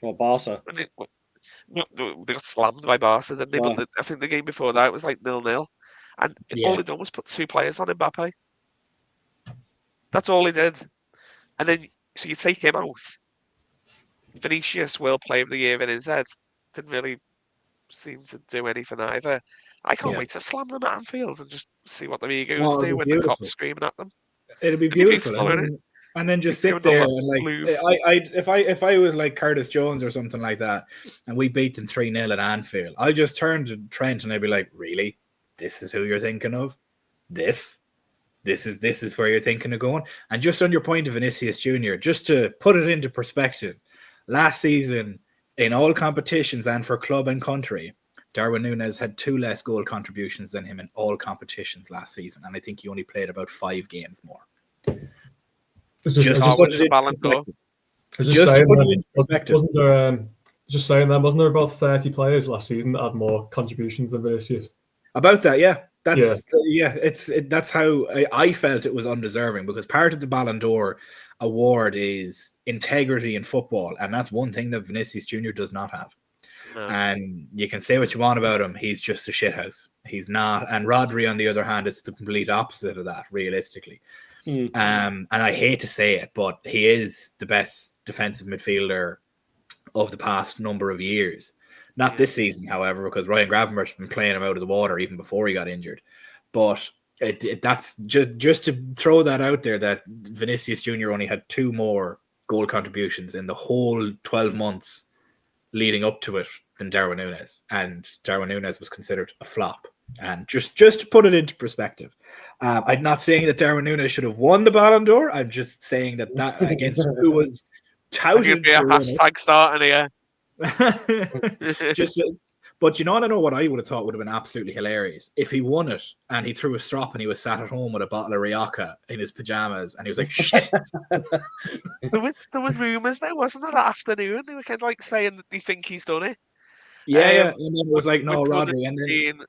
Well, Barca. They got slammed by Barca, didn't they? Wow. But I think the game before that was like 0-0. And all he done was put 2 players on Mbappe. That's all he did. And then, so you take him out. Vinicius, World Player of the Year in his head, didn't really seem to do anything either. I can't wait to slam them at Anfield and just see what their egos do when the cops screaming at them. It'll be beautiful. And then just sit there and like, if I was like Curtis Jones or something like that, and we beat them 3-0 at Anfield, I'll just turn to Trent and I'd be like, really? This is who you're thinking of? This is where you're thinking of going? And just on your point of Vinicius Junior, just to put it into perspective, last season in all competitions and for club and country, Darwin Nunez had 2 less goal contributions than him in all competitions last season, and I think he only played about 5 games more. Just saying that, wasn't there about 30 players last season that had more contributions than Vinicius? About that, yeah. That's that's how I felt it was undeserving, because part of the Ballon d'Or award is integrity in football, and that's one thing that Vinicius Jr. does not have. No. And you can say what you want about him, he's just a shithouse. He's not. And Rodri, on the other hand, is the complete opposite of that, realistically. And I hate to say it, but he is the best defensive midfielder of the past number of years. Not this season, however, because Ryan Gravenberch's been playing him out of the water even before he got injured. But that's just to throw that out there, that Vinicius Jr. only had 2 more goal contributions in the whole 12 months leading up to it than Darwin Nunez. And Darwin Nunez was considered a flop. And just to put it into perspective, I'm not saying that Darwin Nunez should have won the Ballon d'Or. I'm just saying that against who was touted to win it. Hashtag starting here. But you know, I don't know what I would have thought would have been absolutely hilarious if he won it and he threw a strop and he was sat at home with a bottle of Rioja in his pajamas and he was like, shit. There was rumours there, wasn't there, that afternoon? They were kind of like saying that they think he's done it. Yeah. And then it was like, no, Rodri. And then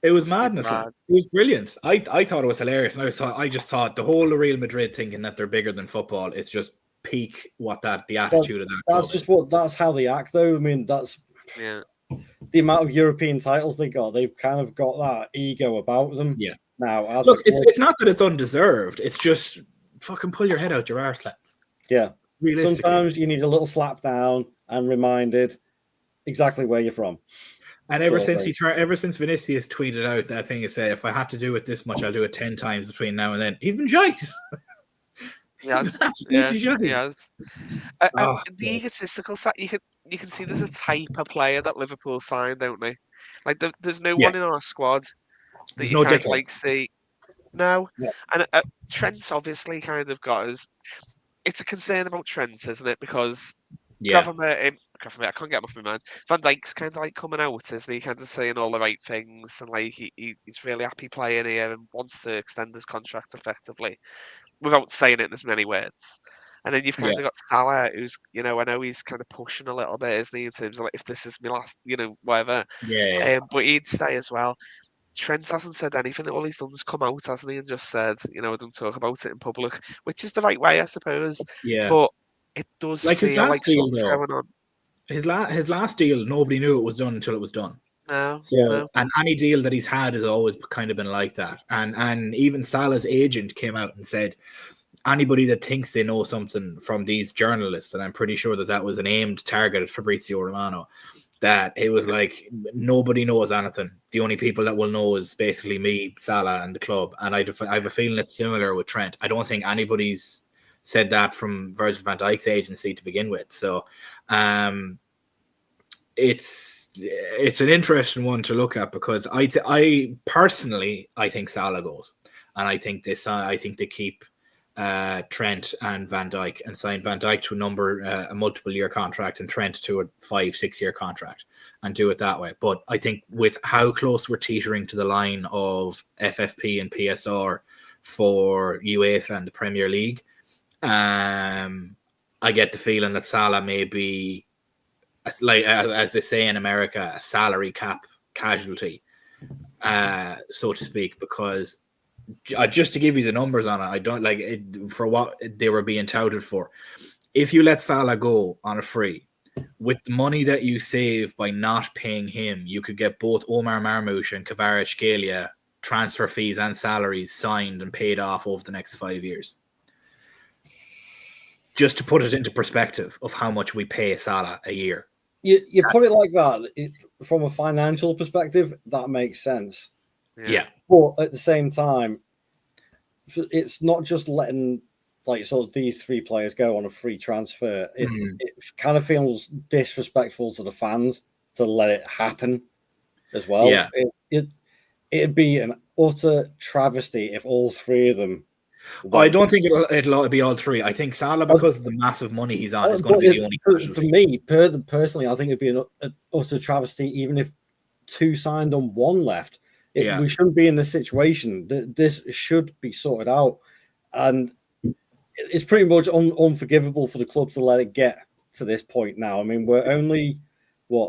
it was madness. It was brilliant. I thought it was hilarious. And I just thought the whole of Real Madrid thinking that they're bigger than football is just peak the attitude of that. That's how they act, though. I mean, that's the amount of European titles they got. They've kind of got that ego about them. Yeah. Now, look, it's not that it's undeserved. It's just fucking pull your head out your arse, lads. Yeah. Sometimes you need a little slap down and reminded exactly where you're from. And ever since Vinicius tweeted out that thing, he said, if I had to do it this much, I'll do it 10 times between now and then. He's been shite. Yes, yes. The egotistical side, you can see there's a type of player that Liverpool signed, don't they? Like there's no one in our squad that there's you no kind of like see. No, and Trent's obviously kind of got us. It's a concern about Trent, isn't it? Because I can't get him off my mind. Van Dijk's kind of like coming out, isn't he? Kind of saying all the right things, and like he's really happy playing here and wants to extend his contract effectively, without saying it in as many words. And then you've kind of got Salah, who's, I know he's kind of pushing a little bit, isn't he, in terms of like, if this is my last, whatever. But he'd stay as well. Trent hasn't said anything. All he's done is come out, hasn't he, and just said, I don't talk about it in public, which is the right way, I suppose. Yeah. But it does feel like something's going on. His last deal, nobody knew it was done until it was done. No. And any deal that he's had has always kind of been like that. And even Salah's agent came out and said, anybody that thinks they know something from these journalists, and I'm pretty sure that was an aimed target at Fabrizio Romano, that it was like, nobody knows anything. The only people that will know is basically me, Salah, and the club. And I have a feeling it's similar with Trent. I don't think anybody's said that from Virgil van Dijk's agency to begin with. So it's an interesting one to look at, because I personally think Salah goes, and I think they keep Trent and Van Dijk and sign Van Dijk to a multiple year contract and Trent to a 5-6 year contract and do it that way. But I think with how close we're teetering to the line of FFP and PSR for UEFA and the Premier League, I get the feeling that Salah may be, like as they say in America, a salary cap casualty, so to speak, because just to give you the numbers on it, I don't like it for what they were being touted for. If you let Salah go on a free, with the money that you save by not paying him, you could get both Omar Marmoush and Kvaratskhelia transfer fees and salaries signed and paid off over the next 5 years. Just to put it into perspective of how much we pay Salah a year. You put it like that, from a financial perspective, that makes sense. Yeah. But at the same time, it's not just letting like sort of these 3 players go on a free transfer. It kind of feels disrespectful to the fans to let it happen as well. Yeah. It'd be an utter travesty if all 3 of them. I don't think it'll be all 3. I think Salah, because of the massive money he's on, is going to be the only. For me, personally, I think it'd be an utter travesty even if 2 signed and 1 left. We shouldn't be in this situation. This should be sorted out, and it's pretty much unforgivable for the club to let it get to this point now. I mean, we're only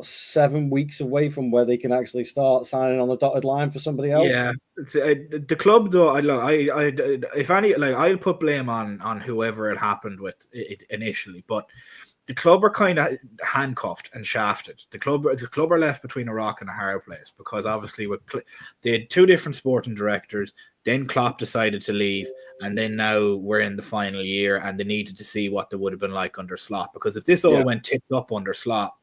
7 weeks away from where they can actually start signing on the dotted line for somebody else. Yeah, the club though. If any, like, I'll put blame on whoever it happened with it initially, but the club are kind of handcuffed and shafted. The club are left between a rock and a hard place because obviously they had two different sporting directors. Then Klopp decided to leave, and then now we're in the final year, and they needed to see what they would have been like under Slot. Because if this all went tits up under Slot,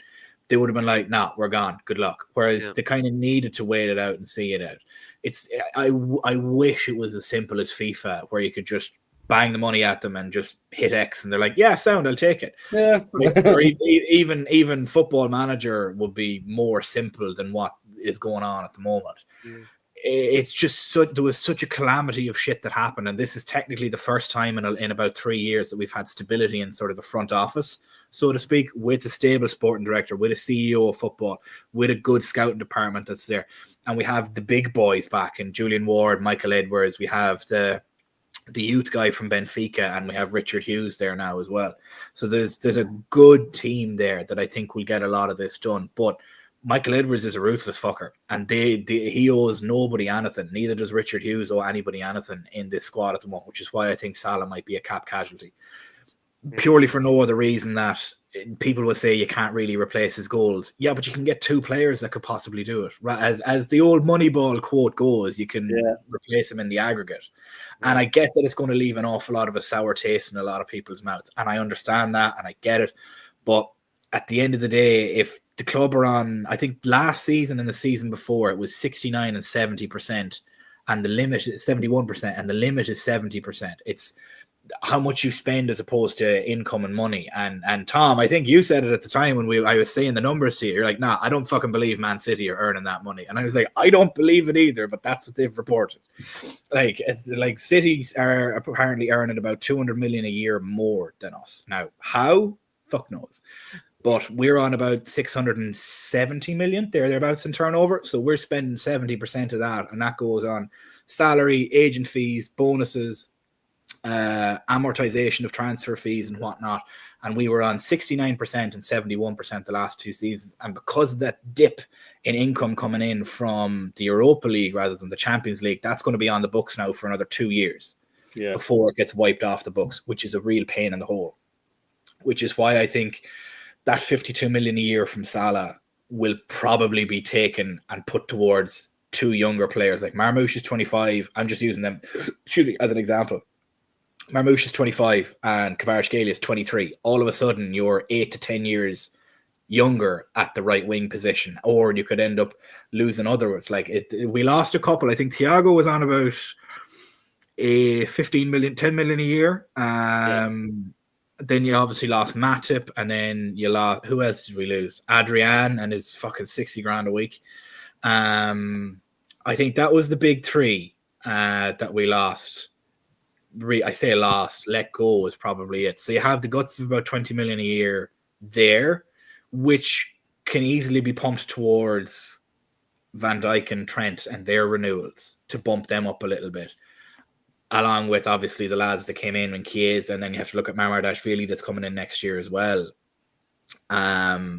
they would have been like, "Nah, we're gone. Good luck." Whereas they kind of needed to wait it out and see it out. I wish it was as simple as FIFA, where you could just bang the money at them and just hit X, and they're like, "Yeah, sound, I'll take it." Yeah. Or even Football Manager would be more simple than what is going on at the moment. Yeah. It's just there was such a calamity of shit that happened, and this is technically the first time in about 3 years that we've had stability in sort of the front office, so to speak, with a stable sporting director, with a CEO of football, with a good scouting department that's there, and we have the big boys back in Julian Ward, Michael Edwards. We have the youth guy from Benfica, and we have Richard Hughes there now as well. So there's a good team there that I think will get a lot of this done, but Michael Edwards is a ruthless fucker, and he owes nobody anything. Neither does Richard Hughes owe anybody anything in this squad at the moment, which is why I think Salah might be a cap casualty. Purely for no other reason that people will say you can't really replace his goals. Yeah, but you can get two players that could possibly do it. As the old Moneyball quote goes, you can replace him in the aggregate. And I get that it's going to leave an awful lot of a sour taste in a lot of people's mouths. And I understand that, and I get it. But at the end of the day, if the club are on, I think last season and the season before, it was 69 and 70%, and the limit is 71%, and the limit is 70%. It's how much you spend as opposed to income and money. And Tom, I think you said it at the time when I was saying the numbers to you. You're like, nah, I don't fucking believe Man City are earning that money. And I was like, I don't believe it either, but that's what they've reported. Like cities are apparently earning about 200 million a year more than us. Now, how? Fuck knows. But we're on about 670 million, thereabouts in turnover. So we're spending 70% of that. And that goes on salary, agent fees, bonuses, amortization of transfer fees and whatnot. And we were on 69% and 71% the last two seasons. And because of that dip in income coming in from the Europa League rather than the Champions League, that's going to be on the books now for another 2 years before it gets wiped off the books, which is a real pain in the hole. Which is why I think that 52 million a year from Salah will probably be taken and put towards two younger players. Like Marmoush is 25. I'm just using them as an example. Marmoush is 25 and Kvaratskhelia is 23. All of a sudden, you're 8 to 10 years younger at the right wing position, or you could end up losing others. We lost a couple. I think Thiago was on about a 10 million a year. Then you obviously lost Matip, and then you lost, who else did we lose? Adrian and his fucking 60 grand a week. I think that was the big three that we lost. I say lost, let go is probably it. So you have the guts of about 20 million a year there, which can easily be pumped towards Van Dijk and Trent and their renewals to bump them up a little bit. Along with obviously the lads that came in and Chiesa, and then you have to look at Mamardashvili that's coming in next year as well. Matip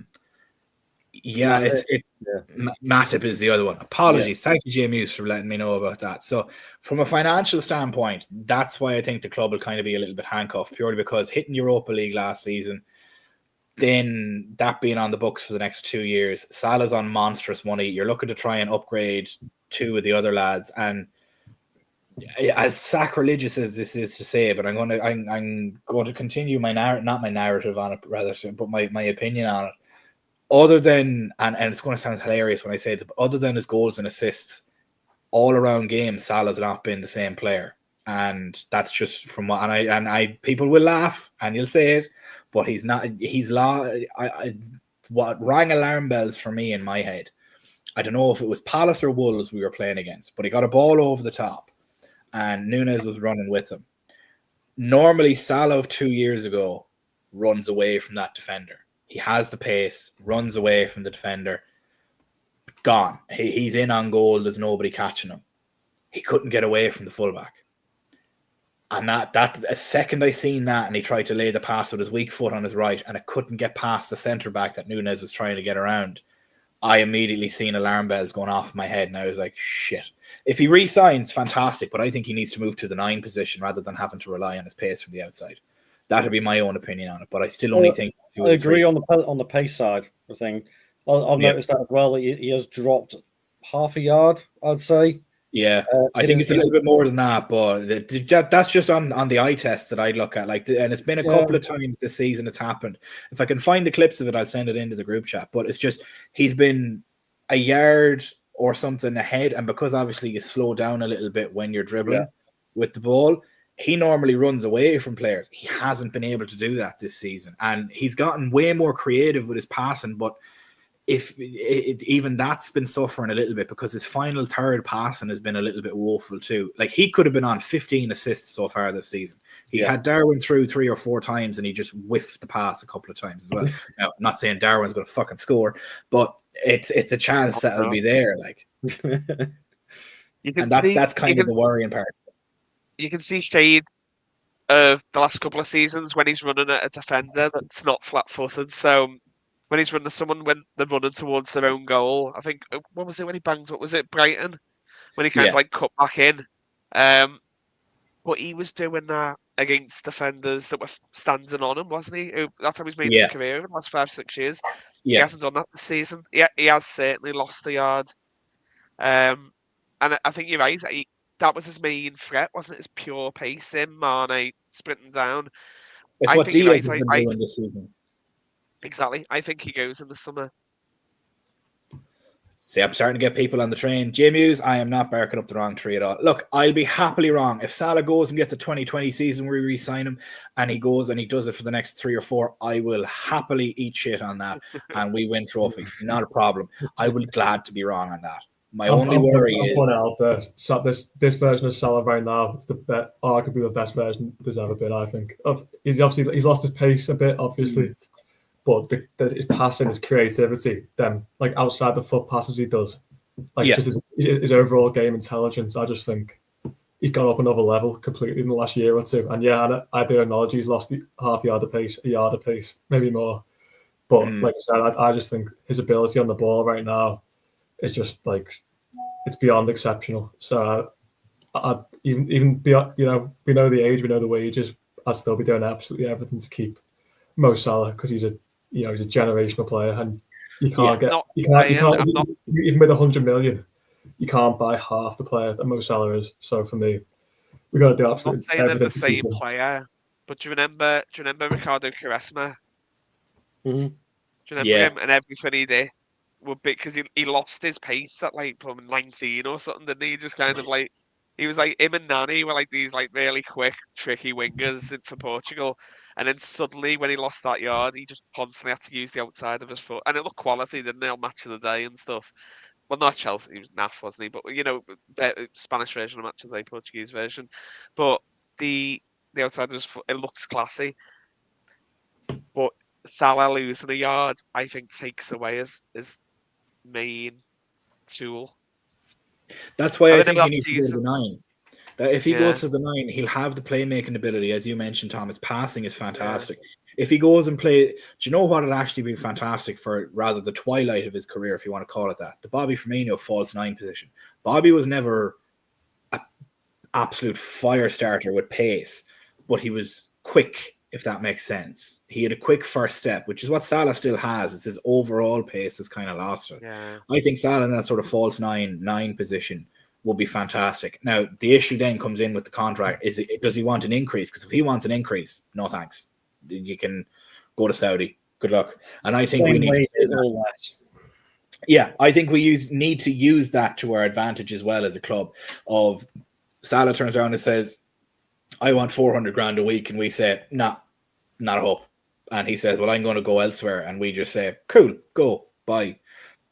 is the other one. Apologies. Thank you, JMuse, for letting me know about that. So from a financial standpoint, that's why I think the club will kind of be a little bit handcuffed, purely because hitting Europa League last season, then that being on the books for the next 2 years, Salah's on monstrous money. You're looking to try and upgrade two of the other lads, and as sacrilegious as this is to say, but I'm going to continue my not my narrative on it, rather, but my opinion on it. Other than, and it's going to sound hilarious when I say it, but other than his goals and assists, all around games, Salah's not been the same player, and that's just from what. And I people will laugh and you'll say it, but he's not. What rang alarm bells for me in my head. I don't know if it was Palace or Wolves we were playing against, but he got a ball over the top, and Nunez was running with him. Normally, Salah of 2 years ago runs away from that defender. He has the pace, runs away from the defender. Gone. He's in on goal. There's nobody catching him. He couldn't get away from the fullback. And that a second I seen that, and he tried to lay the pass with his weak foot on his right, and it couldn't get past the centre back that Nunez was trying to get around. I immediately seen alarm bells going off in my head, and I was like, shit. If he re-signs, fantastic, but I think he needs to move to the 9 position rather than having to rely on his pace from the outside. That would be my own opinion on it, but I still only think... I agree on the pace side of thing. I've noticed that as well. He has dropped half a yard, I'd say. Yeah, I think it's a little bit more than that, but that's just on the eye test that I look at. And it's been a couple of times this season it's happened. If I can find the clips of it, I'll send it into the group chat. But it's just he's been a yard or something ahead, and because obviously you slow down a little bit when you're dribbling with the ball, he normally runs away from players. He hasn't been able to do that this season, and he's gotten way more creative with his passing, but even that's been suffering a little bit because his final third passing has been a little bit woeful too. Like, he could have been on 15 assists so far this season. He had Darwin through 3 or 4 times, and he just whiffed the pass a couple of times as well. Now, I'm not saying Darwin's going to fucking score, but it's a chance that will be there. Like, and that's kind of the worrying part. You can see shade the last couple of seasons when he's running at a defender that's not flat-footed. So when he's running someone when they're running towards their own goal, I think, what was it when he banged? What was it, Brighton? When he kind of like cut back in. But he was doing that against defenders that were standing on him, wasn't he? That's how he's made his career in the last 5-6 years. He hasn't done that this season. He has certainly lost the yard. And I think you're right. That was his main threat, wasn't it? His pure pace in, Mane sprinting down. It's what Diaz has been doing this season. Exactly. I think he goes in the summer. See, I'm starting to get people on the train. J Muse, I am not barking up the wrong tree at all. Look, I'll be happily wrong. If Salah goes and gets a 2020 season where we re-sign him and he goes and he does it for the next 3 or 4, I will happily eat shit on that and we win trophies. Not a problem. I will be glad to be wrong on that. My only worry is... This version of Salah right now is arguably the best version there's ever been, I think. He's lost his pace a bit, obviously. But his passing, his creativity, then like outside the foot passes he does, just his overall game intelligence, I just think he's gone up another level completely in the last year or two. And I do acknowledge he's lost a yard of pace, maybe more. But like I said, I just think his ability on the ball right now is just like it's beyond exceptional. So even beyond, we know the age, we know the wages. I'd still be doing absolutely everything to keep Mo Salah because he's a generational player, and you can't even with 100 million, you can't buy half the player that Mo Salah is. So for me, we got to do absolutely everything. I'm not saying they're the same player, but do you remember Ricardo Quaresma? Mm-hmm. Do you remember him and everything he did? Because he lost his pace at like 19 or something, didn't he? Just kind of like he was like him and Nani were like these like really quick, tricky wingers for Portugal. And then suddenly, when he lost that yard, he just constantly had to use the outside of his foot. And it looked quality, didn't it, on Match of the Day and stuff. Well, not Chelsea, he was naff, wasn't he? But, the Spanish version of Match of the Day, Portuguese version. But the outside of his foot, it looks classy. But Salah losing a yard, I think, takes away his main tool. That's why I think he needs to go to the 9. If he goes to the 9, he'll have the playmaking ability, as you mentioned, Tom. His passing is fantastic. If he goes and play, do you know what would actually be fantastic for rather the twilight of his career, if you want to call it that? The Bobby Firmino false 9 position. Bobby was never an absolute fire starter with pace, but he was quick, if that makes sense. He had a quick first step, which is what Salah still has. It's his overall pace that's kind of lost it. Yeah. I think Salah in that sort of false 9 position will be fantastic. Now, the issue then comes in with the contract. Does he want an increase? Because if he wants an increase, no thanks. You can go to Saudi. Good luck. And I think we need to do that. Yeah, I think we need to use that to our advantage as well as a club. Of Salah turns around and says, I want 400 grand a week. And we say, nah, not a hope. And he says, well, I'm going to go elsewhere. And we just say, cool, go, bye.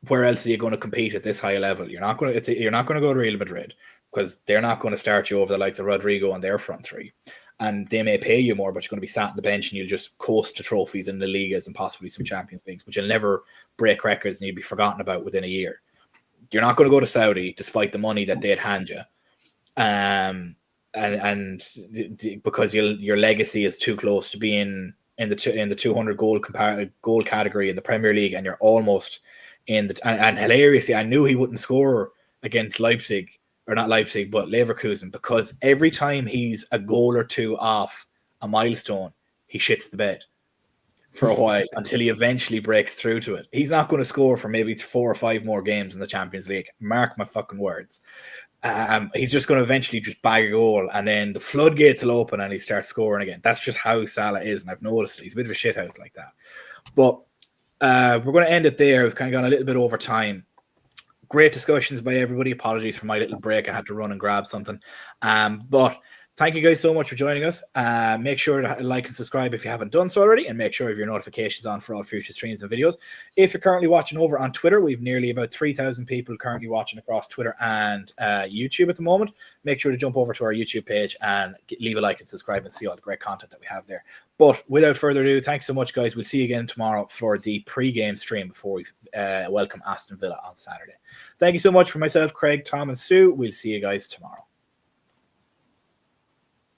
Where else are you going to compete at this high level? You're not going to go to Real Madrid because they're not going to start you over the likes of Rodrigo on their front 3. And they may pay you more, but you're going to be sat on the bench and you'll just coast to trophies in the Ligas and possibly some Champions Leagues, but you'll never break records and you'll be forgotten about within a year. You're not going to go to Saudi despite the money that they'd hand you. because your legacy is too close to being in the 200 goal category in the Premier League, and you're almost in the and hilariously, I knew he wouldn't score against Leipzig, or not Leipzig, but Leverkusen, because every time he's a goal or two off a milestone, he shits the bed for a while until he eventually breaks through to it. He's not going to score for maybe 4 or 5 more games in the Champions League. Mark my fucking words. He's just going to eventually just bag a goal, and then the floodgates will open and he starts scoring again. That's just how Salah is, and I've noticed it. He's a bit of a shithouse like that. But we're going to end it there. We've kind of gone a little bit over time. Great discussions by everybody. Apologies for my little break. I had to run and grab something. But thank you guys so much for joining us. Make sure to like and subscribe if you haven't done so already, and make sure you have your notifications on for all future streams and videos. If you're currently watching over on Twitter, we've nearly about 3,000 people currently watching across Twitter and YouTube at the moment. Make sure to jump over to our YouTube page and leave a like and subscribe and see all the great content that we have there. But without further ado, thanks so much, guys. We'll see you again tomorrow for the pre-game stream before we welcome Aston Villa on Saturday. Thank you so much for myself, Craig, Tom, and Stu. We'll see you guys tomorrow.